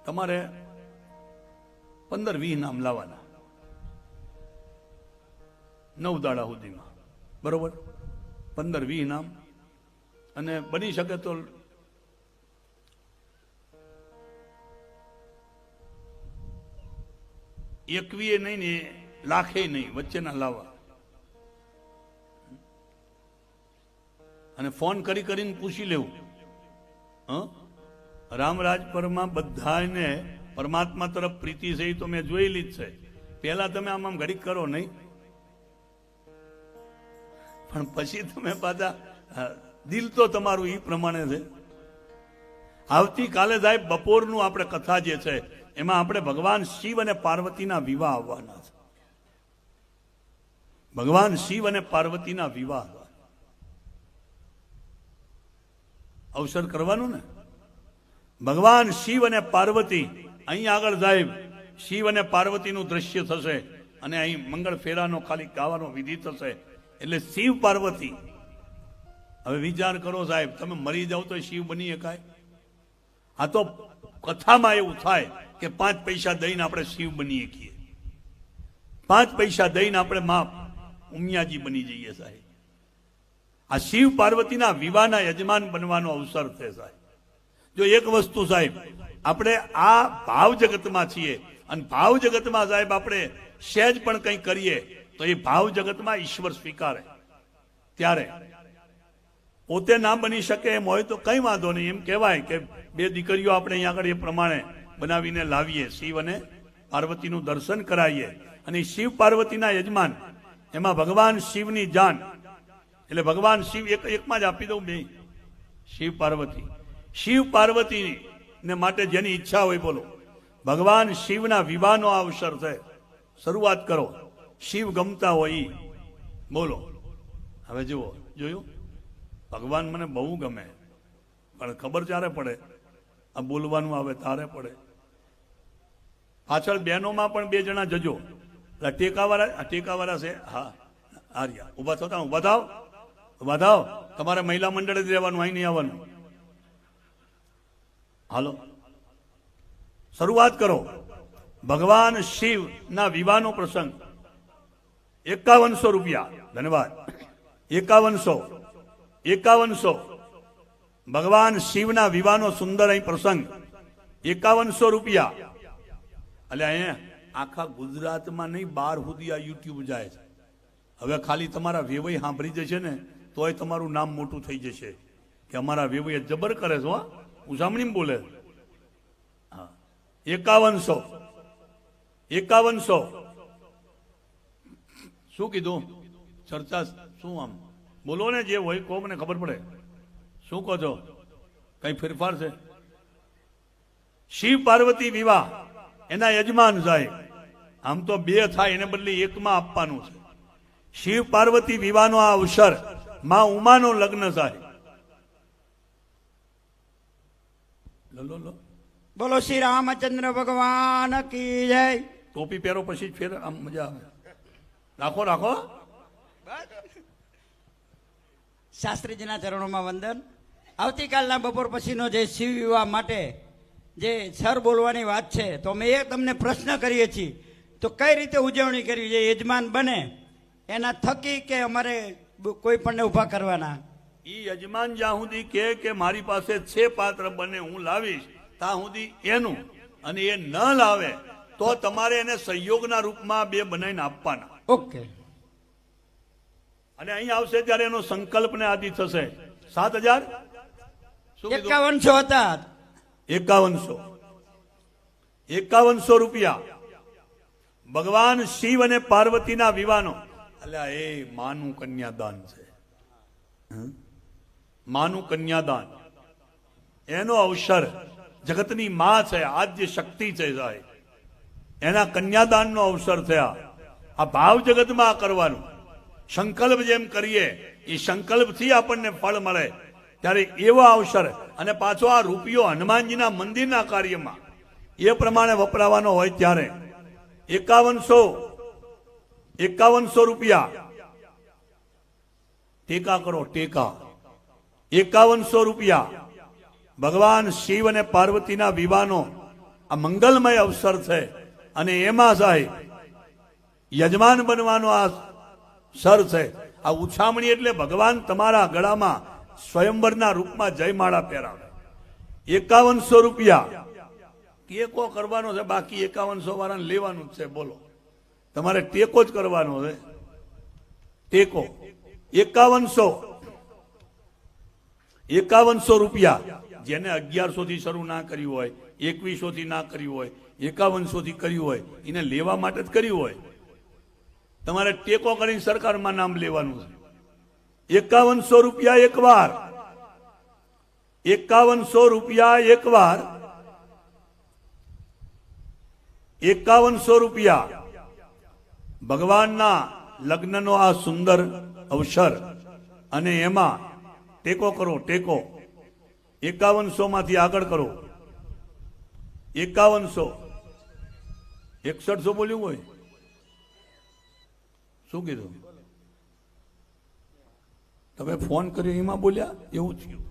Speaker 2: તમારે 15-20 નામ લાવવાના 9 દાડા સુધીમાં, બરોબર? 15-20 નામ. અને બની શકે તો 21 નહીં ને 1,00,000 નહીં, વચ્ચેના લાવવા. અને ફોન કરી કરીને પૂછી લેવું. રામરાજપરમાં બધાને પરમાત્મા તરફ પ્રીતિ છે એ તો મેં જોયેલી જ છે. પહેલા તમે આમ ઘડીક કરો નહીં, પણ પછી તમે પાછા દિલ તો તમારું એ પ્રમાણે છે. આવતીકાલે સાહેબ બપોરનું આપણે કથા જે છે એમાં આપણે ભગવાન શિવ અને પાર્વતીના વિવાહ આવવાના છે. ભગવાન શિવ અને પાર્વતીના વિવાહ અવસર કરવાનું ને. ભગવાન શિવ અને પાર્વતી અહીં આગળ સાહેબ શિવ અને પાર્વતીનું દ્રશ્ય થશે અને અહીં મંગળ ફેરાનો ખાલી ગાવાનો વિધિ થશે. એટલે શિવ પાર્વતી. હવે વિચાર કરો સાહેબ, તમે મરી જાવ તો શિવ બની શકાય? આ તો કથામાં એવું થાય કે 5 પૈસા દઈને આપણે શિવ બની શકીએ, 5 પૈસા દઈને આપણે માં ઉમિયાજી બની જઈએ સાહેબ. આ શિવ પાર્વતીના વિવાહના યજમાન બનવાનો અવસર છે સાહેબ. જો એક વસ્તુ સાહેબ, આપણે આ ભાવ જગતમાં છીએ અને ભાવ જગતમાં સાહેબ આપણે સહેજ પણ કંઈ કરીએ તો એ ભાવ જગતમાં ઈશ્વર સ્વીકારે. ત્યારે પોતે ના બની શકે એમ હોય તો કઈ વાંધો નહીં, એમ કહેવાય કે 2 દીકરીઓ આપણે અહીંયા આગળ એ પ્રમાણે બનાવીને લાવીએ, શિવ અને પાર્વતીનું દર્શન કરાવીએ અને શિવ પાર્વતીના યજમાન એમાં ભગવાન શિવની જાન. એટલે ભગવાન શિવ એકમાં જ આપી દઉં બે, શિવ પાર્વતી. શિવ પાર્વતી ને માટે જેની ઈચ્છા હોય બોલો. ભગવાન શિવના વિવાહનો આ અવસર છે. શરૂઆત કરો. શિવ ગમતા હોય બોલો. હવે જુઓ, જોયું? ભગવાન મને બહુ ગમે, પણ ખબર ત્યારે પડે આ બોલવાનું આવે તારે પડે. પાછળ બહેનોમાં પણ 2 જણા જજો. ટેકાવાળા છે. હા, આર્યા ઉભા થતા, ઉભા થાવ, ઉભા થાવ. તમારે મહિલા મંડળ જ રહેવાનું, અહીં નહીં આવવાનું. હાલો, શરૂઆત કરો. ભગવાન શિવ ના વિવાહનો પ્રસંગ. 5100 રૂપિયા. ધન્યવાદ. 5100 ભગવાન શિવના વિવાહનો સુંદર અહીં પ્રસંગ. 5100 રૂપિયા. એટલે અહીંયા આખા ગુજરાતમાં નહીં, 12 સુધી આ યુટ્યુબ જાય છે. હવે ખાલી તમારા વેવાઈ સાંભળી જશે ને તોય તમારું નામ મોટું થઈ જશે કે અમારા વેવાઈ જબર કરે છે. હું સાંભળીને બોલે. હા, 5100 શું કીધું? ચર્ચા શું? આમ બોલો ને, જે હોય કહો, મને ખબર પડે. શું કહો છો? કઈ ફેરફાર છે? શિવ પાર્વતી વિવાહ એના યજમાન સાહેબ. આમ તો 2 થાય, એને બદલે 1માં આપવાનું છે. શિવ પાર્વતી વિવાહનો આ અવસર, માં ઉમાનો લગ્ન સાહેબ. લો
Speaker 1: બોલો શ્રી રામચંદ્ર ભગવાન કી જય.
Speaker 2: ટોપી પહેરો પછી જ ફેર આમ મજા આવે. રાખો રાખો.
Speaker 1: શાસ્ત્રીજીના ચરણોમાં વંદન. આવતીકાલના બપોર પછીનો જે શિવ વિવાહ માટે જે સર બોલવાની વાત છે, તો અમે એ તમને પ્રશ્ન કરીએ છીએ, તો કઈ રીતે ઉજવણી કરવી? જે યજમાન બને એના થકી કે અમારે કોઈ પણને ઊભા કરવાના?
Speaker 2: ઈ યજમાન જ્યાં સુધી કે મારી પાસે છે પાત્ર બને, હું લાવીશ, ત્યાં સુધી એનું. અને એ ન લાવે તો તમારે એને સહયોગના રૂપમાં 2 બનાવીને આપવાના.
Speaker 1: ઓકે.
Speaker 2: અને અહીં આવશે ત્યારે એનો સંકલ્પ ને આદિ થશે. 7000
Speaker 1: 5100 હતા.
Speaker 2: 5100 રૂપિયા. ભગવાન શિવ અને પાર્વતીના વિવાહનો. અલ્યા એ માનું કન્યાદાન છે. માનું કન્યાદાન એનો અવસર. જગતની માં છે, આદ્ય શક્તિ છે સાહેબ. એના કન્યાદાનનો અવસર થયા. આ ભાવ જગતમાં કરવાનું. સંકલ્પ જેમ કરીએ એ સંકલ્પથી આપણને ફળ મળે. ત્યારે એવો અવસર. અને પાછો આ રૂપિયો હનુમાનજીના મંદિરના કાર્યમાં એ પ્રમાણે વપરાવાનો હોય ત્યારે 5100 રૂપિયા. ટેકા કરો, ટેકા. 5100 રૂપિયા. ભગવાન શિવ અને પાર્વતીના વિવાહનો આ મંગલમય અવસર છે. અને એમાં સાહેબ યજમાન બનવાનો આ સર છે. આ ઉછામણી એટલે ભગવાન તમારા ગળામાં સ્વયંવરના રૂપમાં જયમાળા પહેરાવે. 5100 રૂપિયા ટેકો કરવાનો છે. બાકી 5100 વાળાને લેવાનું જ છે. બોલો, તમારે ટેકો જ કરવાનો છે. ટેકો 5100. 5100 રૂપિયા. જેને 1100 થી શરૂ ના કર્યું હોય, 2100 થી ના કર્યું હોય, 5100 થી કર્યું હોય, એને લેવા માટે જ કર્યું હોય. તમારે ટેકો કરીને સરકારમાં નામ લેવાનું છે. 5100 રૂપિયા એક વાર, 5100 રૂપિયા એક વાર, 5100 રૂપિયા. ભગવાનના લગ્નનો આ સુંદર અવસર અને એમાં ટેકો કરો, ટેકો. 5100 માંથી આગળ કરો. 5100, 6100 બોલ્યું હોય, શું કીધું? તમે ફોન કર્યો એમાં બોલ્યા એવું થયું.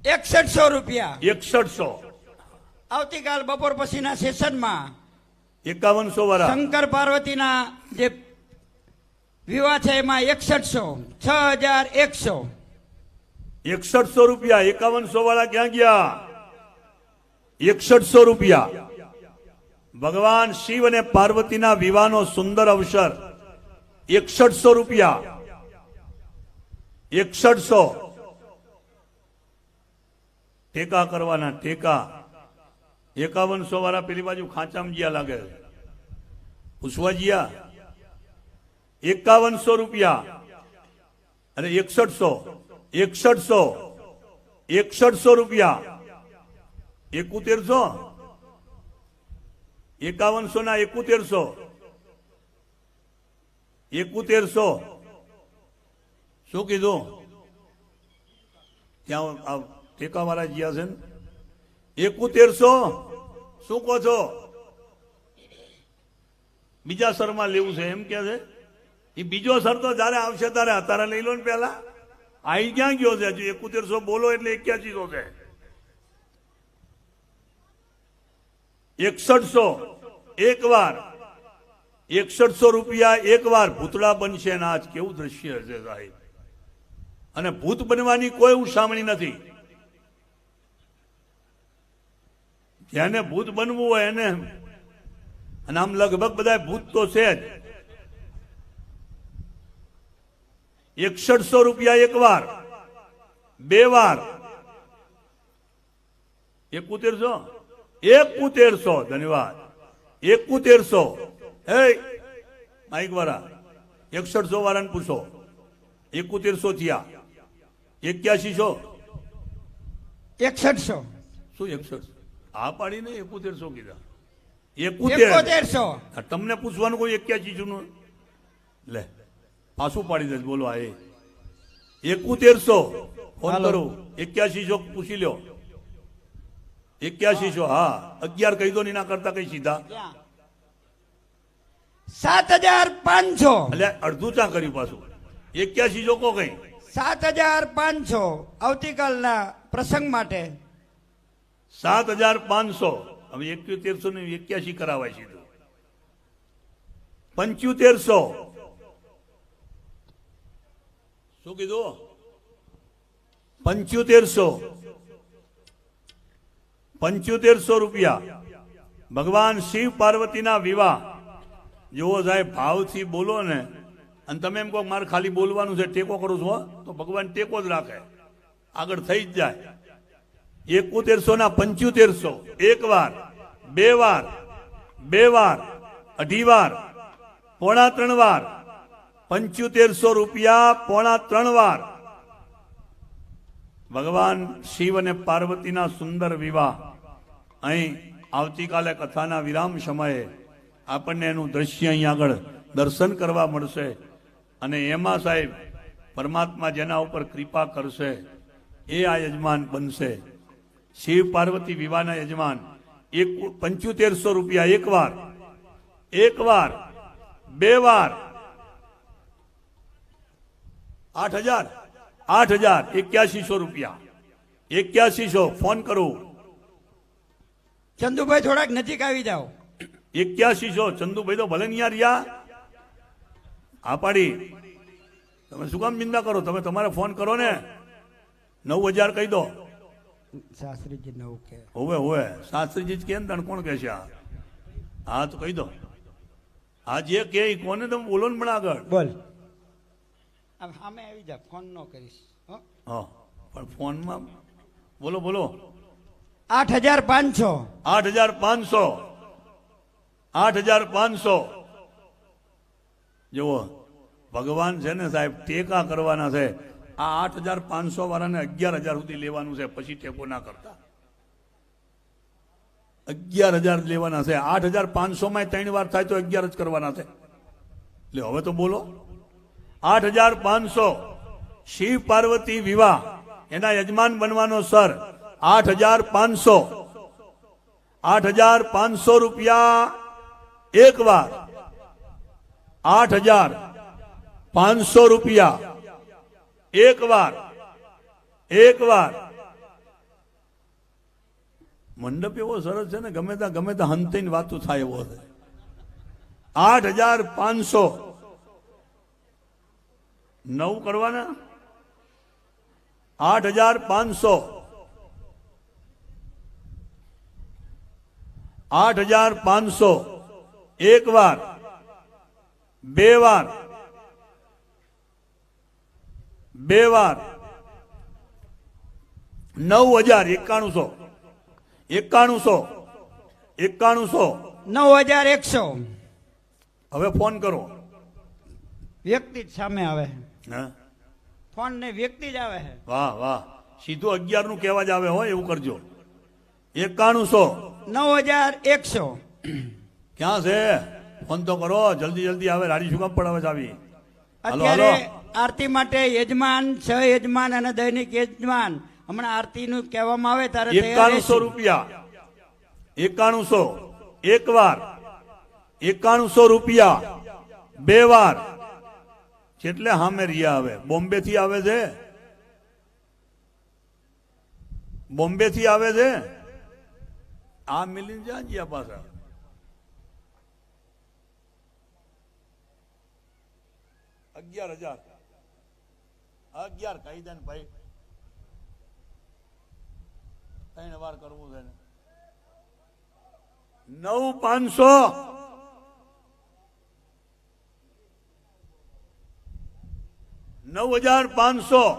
Speaker 1: 6100 રૂપિયા.
Speaker 2: 6100.
Speaker 1: આવતીકાલ બપોર પછીના સેશનમાં
Speaker 2: 5100 વાળા
Speaker 1: શંકર પાર્વતીના જે વિવાહ છે એમાં 6100, 6100.
Speaker 2: 6100 રૂપિયા. 5100 વાળા ક્યાં ગયા? 6100 રૂપિયા. ભગવાન શિવ અને પાર્વતીના વિવાહનો સુંદર અવસર. 6100 રૂપિયા. 6100. ટેકા કરવાના, ટેકા. 5100 વાળા પેલી બાજુ ખાંચામાં જ્યાં લાગે પૂછવા જ્યાં. 5100 રૂપિયા. અને 6100, 6100, 6100 રૂપિયા. 7100, 5100 ના 7100, 7100. શું કીધું? ત્યાં ટેકા વાળા જ્યાં છે ને 7100. શું કહો છો? બીજા સરમાં લેવું છે એમ કે છે. એ બીજો સર તો જયારે આવશે ત્યારે અત્યારે લઈ લો ને. પેલા આઈ ક્યાં ગયો છે? હજુ 7100 બોલો એટલે 8100 છે. 6100 એક વાર. 6100 રૂપિયા એક વાર. ભૂતળા બનશે ને આજ કેવું દ્રશ્ય હશે સાહેબ. અને ભૂત બનવાની કોઈ ઉશામણી નથી. જેને ભૂત બનવું હોય એને, અને આમ લગભગ બધા ભૂત તો છે જ. 6100 રૂપિયા એક વાર, બે વાર. 7100, 7100. ધન્યવાદ. 7100. હે માઇક વાળા 6100 વાળાને પૂછો. 7100 થયા. 8100.
Speaker 1: 6100.
Speaker 2: શું 6100? આ પાડીને 7100 કીધા.
Speaker 1: 7100.
Speaker 2: તમને પૂછવાનું કોઈ 8100 નું લે પાછું પાડી દે. બોલો આ 7100 ફોન કરો. 8100 પૂછી લ્યો. 8100. હા 11 કહી દો ને, ના કરતા કઈ સીધા
Speaker 1: 7500.
Speaker 2: એટલે અડધું ચા કર્યું પાછું. 8100 કો કઈ
Speaker 1: 7500 આવતીકાલના પ્રસંગ માટે.
Speaker 2: 7500. હવે 7100 ને 81 કરાવાય સીધું. 7500. શું કીધું? 7500. 7500 રૂપિયા. ભગવાન શિવ પાર્વતીના વિવાહ. જેવો સાહેબ ભાવથી બોલો ને, અને તમે એમ કહો મારે ખાલી બોલવાનું છે, ટેકો કરું છું, તો ભગવાન ટેકો જ રાખે, આગળ થઈ જ જાય. 7100 ના 7500 એક વાર, બે વાર, બે વાર, અઢી વાર, પોણા ત્રણ વાર. 7500 રૂપિયા પોણા ત્રણ વાર. ભગવાન શિવ અને પાર્વતીના સુંદર વિવાહ. અહીં આવતીકાલે કથાના વિરામ સમયે આપણને એનું દ્રશ્ય અહીં આગળ દર્શન કરવા મળશે. અને એમાં સાહેબ પરમાત્મા જેના ઉપર કૃપા કરશે એ આ યજમાન બનશે. શિવ પાર્વતી વિવાહના યજમાન. 7500 રૂપિયા એક વાર, એક વાર, બે વાર. 8000, 8000. 8100 રૂપિયા. 8100. ફોન કરો.
Speaker 1: ચંદુભાઈ થોડાક નજીક આવી જાઓ.
Speaker 2: 8100. ચંદુભાઈ તો ભલે નહીં રહ્યા. આ પાડી. તમે શું કામ નિંદા કરો? તમે તમારે ફોન કરો ને. 9000 કહી દો.
Speaker 1: શાસ્ત્રીજી નવું કે
Speaker 2: હોવે હોવે શાસ્ત્રીજી જ કેમ તણ કોણ કહે છે? હા તો કહી દો. આ જે કે કોને તમે બોલો ને પણ આગળ.
Speaker 1: બોલ. સામે આવી જા, ફોન ન કરીશ.
Speaker 2: હા પણ ફોનમાં બોલો બોલો.
Speaker 1: 8,500.
Speaker 2: 8,500. 8,500. જુઓ ભગવાન છે ને સાહેબ ટેકા કરવાના છે. આ 8,500 વાળાને 11,000 સુધી લેવાનું છે, પછી ટેકો ના કરતા. 11,000 લેવાના છે. 8,500 માં 3 વાર થાય તો 11 જ કરવાના છે. એટલે હવે તો બોલો. 8,500 શિવ પાર્વતી વિવાહ એના યજમાન બનવાનો સર 8,500. 8,500 રૂપિયા એક વાર. 8,500 રૂપિયા એક વાર. એક વાર. મંડપ એવો સરસ છે ને, ગમે ત્યાં હંતીને વાતું થાય એવો છે. 8,500. 9 કરવાના. 8,500. 8,500 એક વાર. 2 વાર. 2 વાર. 9,9100. 9100.
Speaker 1: 9,100.
Speaker 2: હવે ફોન કરો.
Speaker 1: વ્યક્તિ જ સામે આવે.
Speaker 2: હા,
Speaker 1: ફોન ને વ્યક્તિ જ આવે છે.
Speaker 2: વાહ વાહ. સીધું 11 નું કહેવા જ આવે હોય એવું કરજો. 9100.
Speaker 1: 9,100.
Speaker 2: ક્યાં છે? ફોન તો કરો, જલ્દી જલ્દી આવે. રાડી શું કામ પડાવે છે આવી? હાલો,
Speaker 1: અત્યારે
Speaker 2: હાલો.
Speaker 1: આરતી માટે યજમાન, સહયજમાન અને દૈનિક યજમાન હમણાં આરતી નું કહેવામાં આવે ત્યારે તૈયાર
Speaker 2: 9100
Speaker 1: રહેશું.
Speaker 2: રૂપિયા. 9100 એક વાર. 9100 રૂપિયા 2 વાર. જેટલે હામે રિયા આવે. બોમ્બે થી આવે છે. બોમ્બે થી આવે છે. આ મિલિંદ જ્યાં ગયા પાછા. $11,000. 11 કહી દે ને ભાઈ. 3 વાર કરવું છે ને. 9,500. 9,500.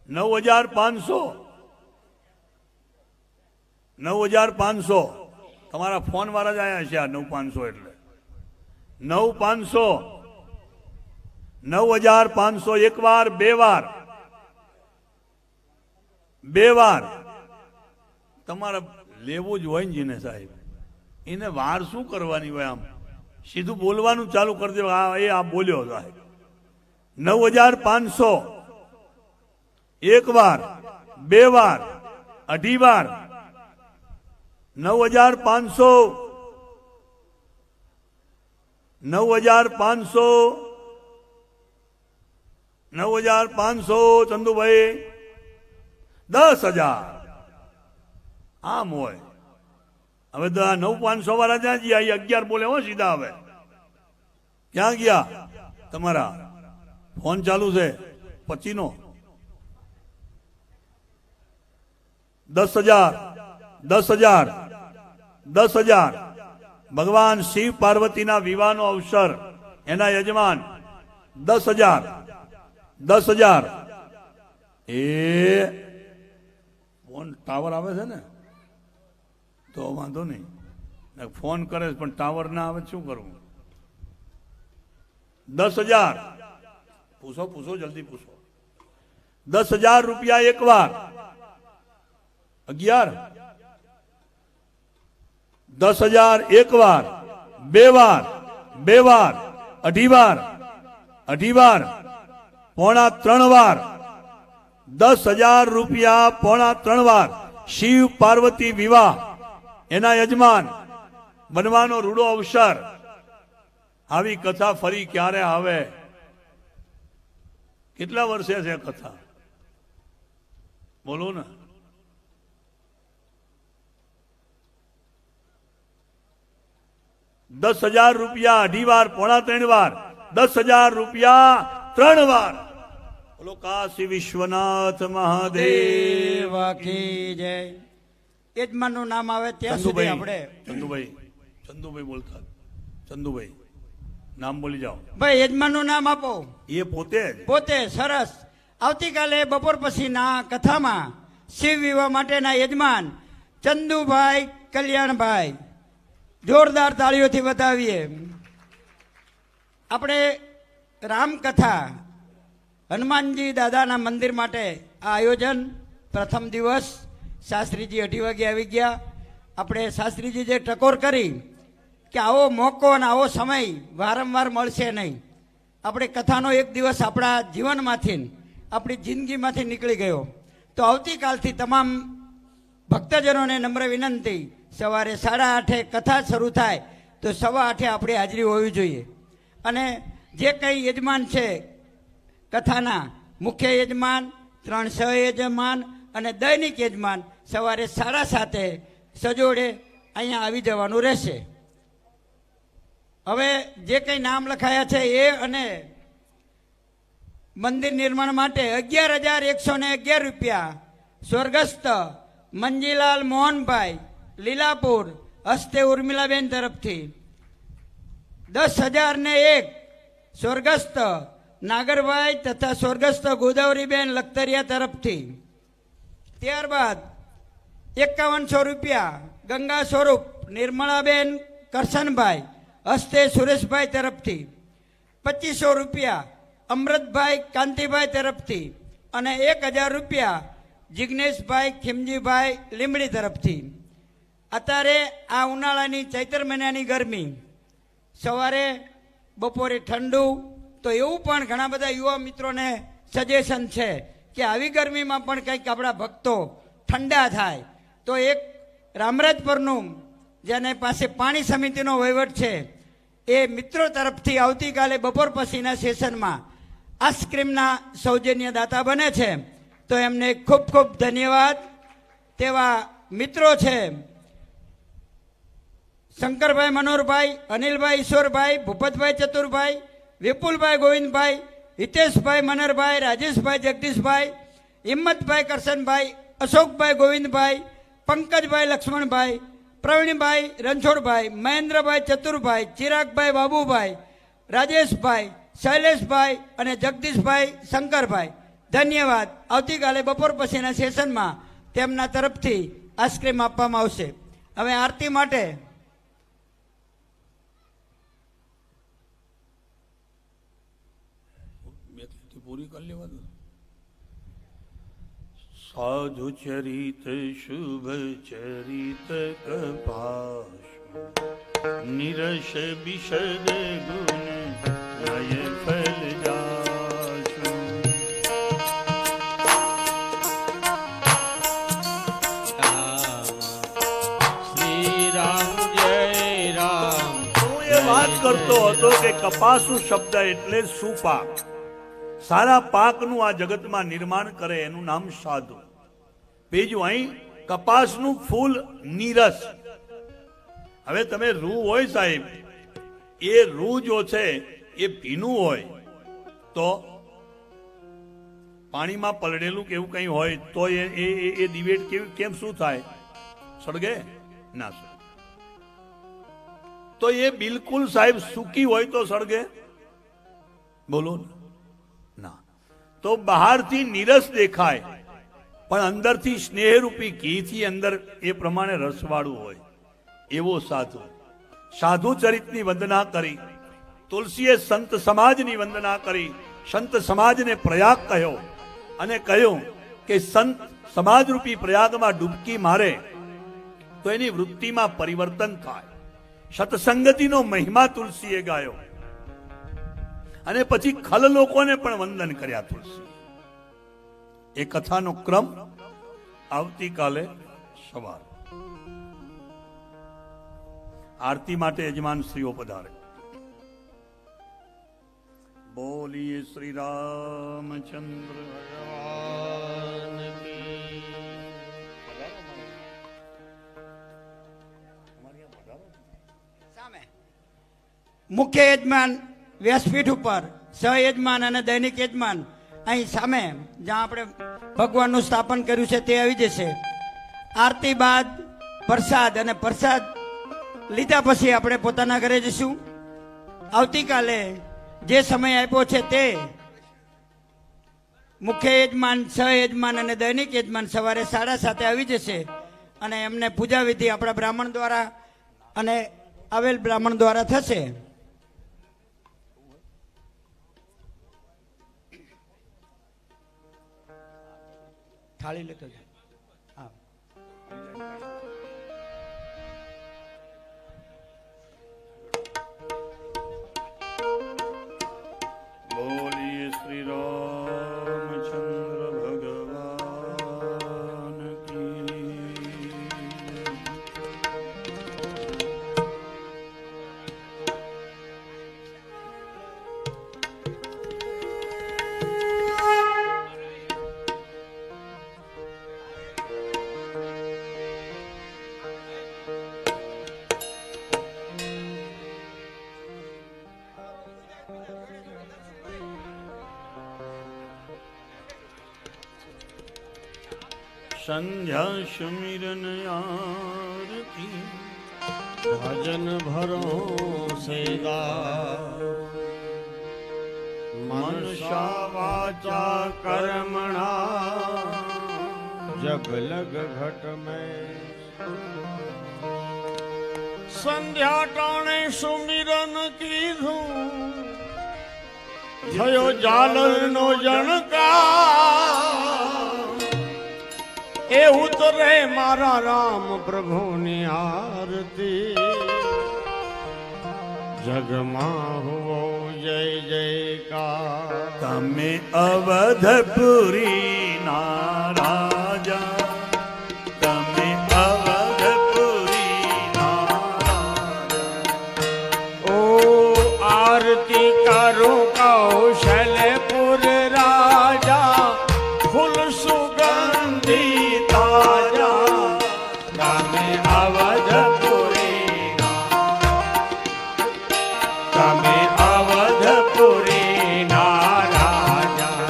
Speaker 2: 9,500. 9,500. તમારા ફોન વાળા જ આયા છે. આ 9,500 એટલે 9,500. 9,500 એક વાર. 2 વાર. 2 વાર. તમારે લેવું જ હોય ને જીને સાહેબ, એને વાર શું કરવાની હોય? આમ સીધું બોલવાનું ચાલુ કરી દે. આ બોલ્યો સાહેબ. 9,500 એક વાર. 2 વાર. 2.5 વાર. 9,500. 9,500. 9,500. ચંદુભાઈ 10,000. આમ હોય. હવે 9,500 વાળા જ્યાં ગયા 11 બોલે હો સીધા. હવે ક્યાં ગયા? તમારા ફોન ચાલુ છે 25 નો. 10,000. 10,000. 10,000. ભગવાન શિવ પાર્વતીના વિવાહનો અવસર એના યજમાન 10,000. 10,000. એ ફોન ટાવર આવે છે ને તો વાંધો નહીં. ફોન કરે પણ ટાવર ના આવે શું કરવું? 10,000. પૂછો જલ્દી પૂછો. 10,000 રૂપિયા એક વાર. 11. 10,000 એક વાર. 2 વાર. 2 વાર. 2.5 વાર. 2.5 વાર. 3.25 વાર. 10,000 રૂપિયા 3.25 વાર. શિવ પાર્વતી વિવાહ એના યજમાન બનવાનો રૂડો અવસર. આવી કથા ફરી ક્યારે આવે? કેટલા વર્ષે છે કથા? બોલો ને. ₹10,000 2.5 વાર. 3.25 વાર. 10,000 રૂપિયા 3 વાર. બોલો કાશી વિશ્વનાથ મહાદેવ
Speaker 1: કી જય. યજમાન નું નામ આવે ત્યાં સુધી આપણે
Speaker 2: ચંદુભાઈ બોલતા. ચંદુભાઈ નામ બોલી જાઓ.
Speaker 1: ભાઈ યજમાન નું નામ આપો.
Speaker 2: એ પોતે જ.
Speaker 1: પોતે સરસ. આવતીકાલે બપોર પછીના કથામાં શિવ વિવાહ માટેના યજમાન ચંદુભાઈ કલ્યાણભાઈ, જોરદાર તાળીઓથી બતાવીએ. આપણે રામકથા હનુમાનજી દાદાના મંદિર માટે આ આયોજન. પ્રથમ દિવસ શાસ્ત્રીજી 8 વાગે આવી ગયા. આપણે શાસ્ત્રીજી જે ટકોર કરી કે આવો મોકો અને આવો સમય વારંવાર મળશે નહીં. આપણે કથાનો એક દિવસ આપણા જીવનમાંથી, આપણી જિંદગીમાંથી નીકળી ગયો. તો આવતીકાલથી તમામ ભક્તજનોને નમ્ર વિનંતી, સવારે 8:30 કથા શરૂ થાય તો 8:15 આપણી હાજરી હોવી જોઈએ. અને જે કંઈ યજમાન છે કથાના, મુખ્ય યજમાન, 3 સહયજમાન અને દૈનિક યજમાન સવારે 7:30 સજોડે અહીંયા આવી જવાનું રહેશે. હવે જે કંઈ નામ લખાયા છે એ અને મંદિર નિર્માણ માટે 11,111 રૂપિયા સ્વર્ગસ્થ મંજીલાલ મોહનભાઈ લીલાપુર હસ્તે ઉર્મિલાબેન તરફથી, 10,001 સ્વર્ગસ્થ નાગરભાઈ તથા સ્વર્ગસ્થ ગોદાવરીબેન લખતરિયા તરફથી. ત્યારબાદ 5100 રૂપિયા ગંગા સ્વરૂપ નિર્મળાબેન કરશનભાઈ હસ્તે સુરેશભાઈ તરફથી, 2500 રૂપિયા અમૃતભાઈ કાંતિભાઈ તરફથી અને 1000 રૂપિયા જિજ્ઞેશભાઈ ખીમજીભાઈ લીમડી તરફથી. અત્યારે આ ઉનાળાની ચૈત્ર મહિનાની ગરમી, સવારે બપોરે ઠંડુ, તો એવું પણ ઘણા બધા યુવા મિત્રોને સજેશન છે કે આવી ગરમીમાં પણ કંઈક આપણા ભક્તો ઠંડા થાય. તો એક રામરાજપુરનું જેને પાસે પાણી સમિતિનો વહીવટ છે એ મિત્રો તરફથી આવતીકાલે બપોર પછીના સેશનમાં આઈસ્ક્રીમના સૌજન્ય દાતા બને છે. તો એમને ખૂબ ખૂબ ધન્યવાદ. તેવા મિત્રો છે શંકરભાઈ મનોહરભાઈ, અનિલભાઈ ઈશ્વરભાઈ, ભૂપતભાઈ ચતુરભાઈ, વિપુલભાઈ ગોવિંદભાઈ, હિતેશભાઈ મનરભાઈ, રાજેશભાઈ જગદીશભાઈ, હિંમતભાઈ કરશનભાઈ, અશોકભાઈ ગોવિંદભાઈ, પંકજભાઈ લક્ષ્મણભાઈ, પ્રવીણભાઈ રણછોડભાઈ, મહેન્દ્રભાઈ ચતુરભાઈ, ચિરાગભાઈ બાબુભાઈ, રાજેશભાઈ, શૈલેષભાઈ અને જગદીશભાઈ શંકરભાઈ, ધન્યવાદ. આવતીકાલે બપોર પછીના સેશનમાં તેમના તરફથી આઈસ્ક્રીમ આપવામાં આવશે. હવે આરતી માટે
Speaker 2: પૂરી કરી લેવા દો. સાધુ ચરિત શુભ ચરિત કપાશુ નિરશ બિશદ ગુણ નય ફલ જાશુ.
Speaker 3: શ્રી રામ જય રામ.
Speaker 2: હું એ વાત કરતો હતો કે કપાસુ શબ્દ એટલે સુપાક. સારા પાકનું આ જગતમાં નિર્માણ કરે એનું નામ સાધુ. બીજું અહીં કપાસનું ફૂલ નીરસ. હવે તમે રૂ હોય સાહેબ, એ રૂ જો છે એ ભીનું હોય તો પાણીમાં પલળેલું કે એવું કંઈ હોય તો એ દિવેટ કેમ શું થાય? સળગે ના સળગે. તો એ બિલકુલ સાહેબ સૂકી હોય તો સળગે? બોલો ના. તો બહારથી નીરસ દેખાય પણ અંદરથી સ્નેહરૂપી ઘીથી અંદર એ પ્રમાણે રસવાળું હોય એવો સાધુ. સાધુ ચરિતની વંદના કરી, તુલસીએ સંત સમાજની વંદના કરી, સંત સમાજને પ્રયાગ કહ્યો અને કહ્યું કે સંત સમાજરૂપી પ્રયાગમાં ડૂબકી મારે તો એની વૃત્તિમાં પરિવર્તન થાય. સત્સંગતિનો મહિમા તુલસીએ ગાયો અને પછી ખલ લોકોને પણ વંદન કર્યા તુલસી. એ કથાનો ક્રમ આવતીકાલે સવાર. આરતી માટે યજમાન શ્રીઓ પધારે. બોલીએ શ્રી રામચંદ્ર ભગવાન કી.
Speaker 1: સામે મુખ્ય યજમાન વ્યાસપીઠ ઉપર, સહયજમાન અને દૈનિક યજમાન અહીં સામે જ્યાં આપણે ભગવાનનું સ્થાપન કર્યું છે તે આવી જશે. આરતી બાદ પ્રસાદ, અને પ્રસાદ લીધા પછી આપણે પોતાના ઘરે જઈશું. આવતીકાલે જે સમય આપ્યો છે તે મુખ્ય યજમાન, સહ યજમાન અને દૈનિક યજમાન સવારે 7:30 આવી જશે અને એમને પૂજા વિધિ આપણા બ્રાહ્મણ દ્વારા અને આવેલ બ્રાહ્મણ દ્વારા થશે. થાળી લેતો જાય. હા.
Speaker 2: બોલીએ શ્રી રામચંદ્ર ભગવાન કી. સંધ્યા સુમિરન આરતી
Speaker 3: ભજન ભરોસેદાર મનસા વાચા કર્મણા જબ લગ ઘટ મેં સંધ્યા ટાણે સુમિરન કીધું થયો ઝાલરનો જણકાર એ ઉતરે મારા રામ પ્રભુની આરતી જગમાં હુઓ જય જયકાર.
Speaker 2: તમે અવધપુરી ના રાજા, તમે અવધપુરી ના રાજા.
Speaker 3: ઓ આરતી કરો કૌશલપુર રાજા ફૂલ સુગંધી તાજા તમે અવધપુરી તમે અવધપુરી ના રાજા.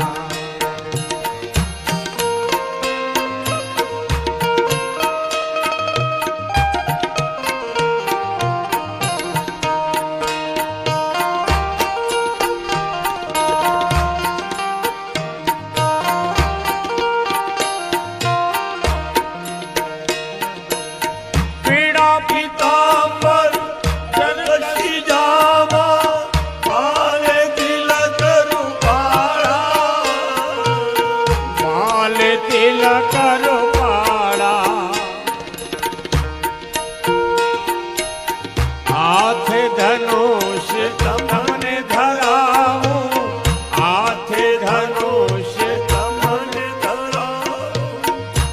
Speaker 3: પીડા પિતાંબર
Speaker 2: જનકશી જાવા માલે તિલક રૂપાળા,
Speaker 3: માલે તિલક રૂપાળા હાથે ધનુષ તમને ધરાવું હાથે ધનુષ
Speaker 2: તમને ધરાવો.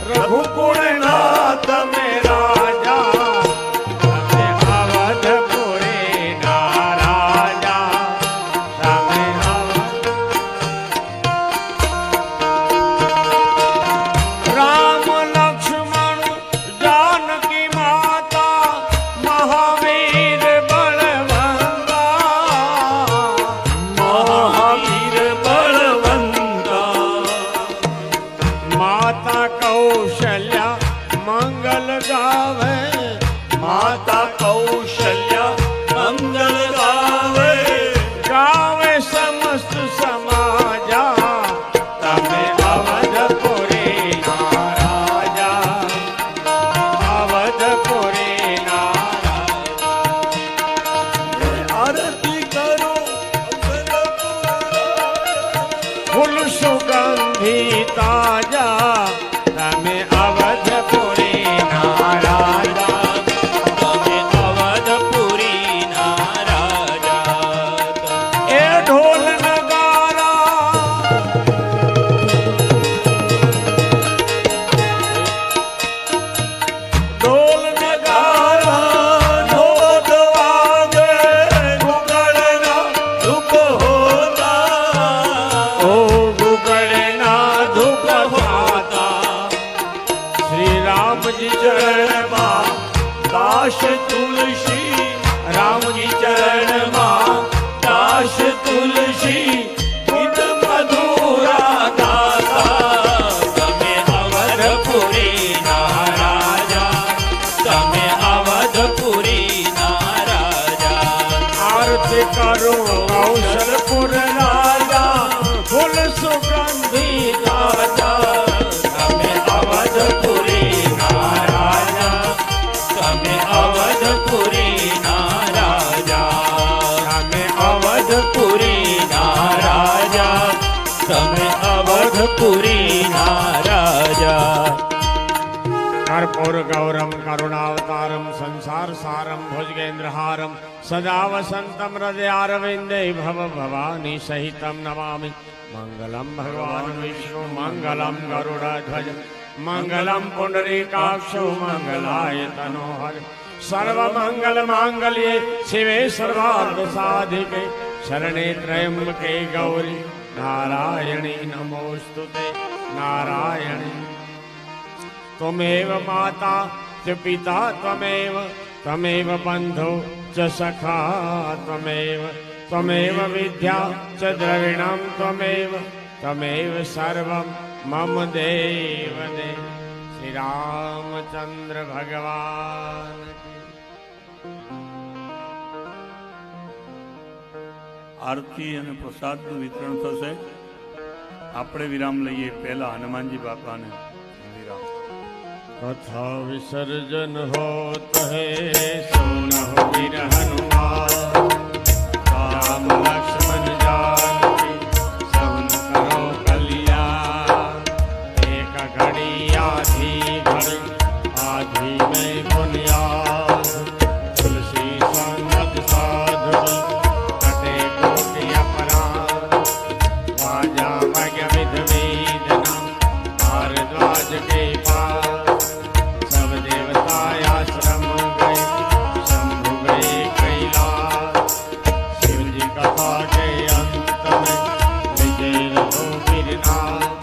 Speaker 3: રઘુકુળના તમે રાજા તમે અવધપુરીના રાજા તમે રામ લક્ષ્મણ જાનકી માતા મહાવીર બળવંતા
Speaker 2: મહાવીર બળવંતા.
Speaker 3: માતા કૌશલ્યા મંગલ ગાવે
Speaker 2: માતા કૌશલ્યા મંગલ ગાવે.
Speaker 3: ગાવે સમસ્ત સમાજા તમે અવધપુરીના રાજા અવધપુરીના
Speaker 2: આરતી કરો
Speaker 3: ફૂલ સુગંધી તાજા તમે અવધપુરીના રાજા તમે અવધપુરીના રાજા. એ ઢોલ નગારા ઢોલ નગારા
Speaker 2: ધોધ વાગે ગુગળના ધૂપ હોતા.
Speaker 3: ઓ ગુગળના ધૂપ ખાતા શ્રી રામજી ચરણમાં
Speaker 2: દાસ તુલસી
Speaker 3: રામજી ચરણમાં
Speaker 2: દાસ તુલસી ગીત મધુરા ગાતા.
Speaker 3: તમે અવધપુરીના રાજા તમે અવધપુરીના રાજા. આરતી કરો કૌશલપુર રાજા ફૂલ સુગંધી અવધપુરીના રાજા તમે અવધપુરીના રાજા તમે અવધપુરીના રાજા
Speaker 4: कर्पूर गौरम करुणावतारम संसार सारम भुजगेन्द्रहारम सदा वसंतम हृदयारविंदे भव भवानी सहितम नमामि मंगलम भगवान विष्णु मंगलम गरुड़ध्वज मंगलम पुंडरीकाक्षो मंगलाय तनोहर सर्वमंगल मांगल्ये शिवे सर्वार्थ साधिके शरणे त्र्यंबके गौरी नारायणी नमोस्तुते नारायणी त्वमेव माता च पिता त्वमेव बन्धो च सखा त्वमेव विद्या च द्रविणं त्वमेव सर्वं मम देव देव श्री रामचंद्र भगवान की।
Speaker 2: આરતી અને પ્રસાદનું વિતરણ થશે. આપણે વિરામ લઈએ. પહેલા હનુમાનજી બાપાને વિરામ.
Speaker 4: कथा विसर्जन होत है सोन हो वीर हनुमान राम लक्ष्मण जानकी सवन करो कल्याण एक घड़ी आधी में बुनियाद तुलसी संगत साधु कटे कोटि अपराध वाजा मग विध वेदना भारद्वाज के पास आश्रम गए शंभु गए कैलाश शिव जी कथा के अंत में विजय रहो गिरनाथ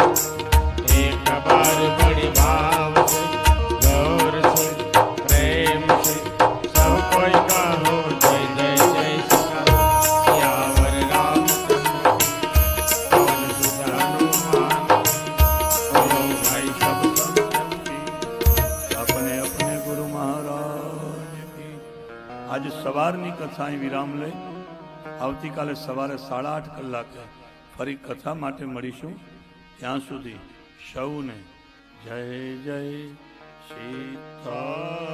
Speaker 4: एक बार बड़ी भाव से गौर से प्रेम से सब कोई कहो जय जय जय सियावर रामचंद्र हनुमान बोलो भाई सब
Speaker 2: अपने अपने गुरु महाराज की. આજે સવારની કથા અહીં વિરામ લઈ આવતીકાલે સવારે 8:30 કલાકે ફરી કથા માટે મળીશું. ત્યાં સુધી સૌને જય જય સીતારામ.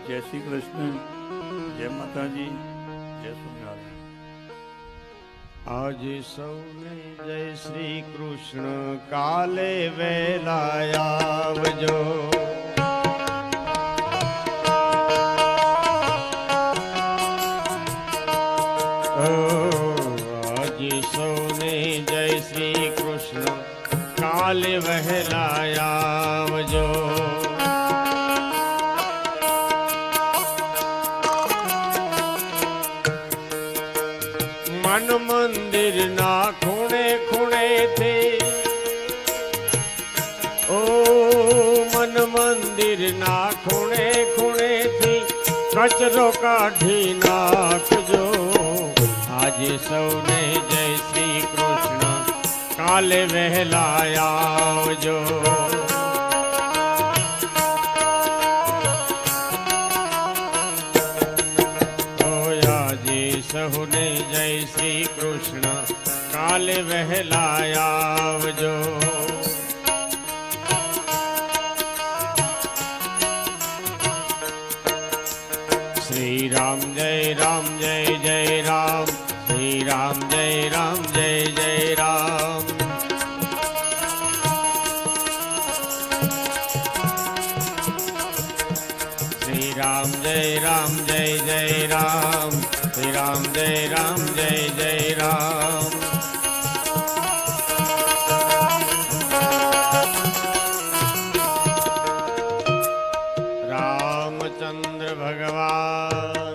Speaker 2: જય શ્રી કૃષ્ણ. જય માતાજી. જય સ્વામિનારાયણ.
Speaker 4: आज सौने जय श्री कृष्ण काले वेला आवजो आज सौने जय श्री कृष्ण काले वहला आवजो मन मंदिर ना खूणे खूणे थे ओ मन मंदिर ना खूणे खूणे थी कचरो काढ़ी नाखजो आज सौने जय श्री कृष्ण काले वहला आवजो सहुने जय श्री कृष्ण काले वहला आवजो श्री राम जय राम जय जय राम श्री राम जय राम जय जय राम श्री राम जय राम जय जय राम श्री राम जय राम जय जय राम रामचंद्र भगवान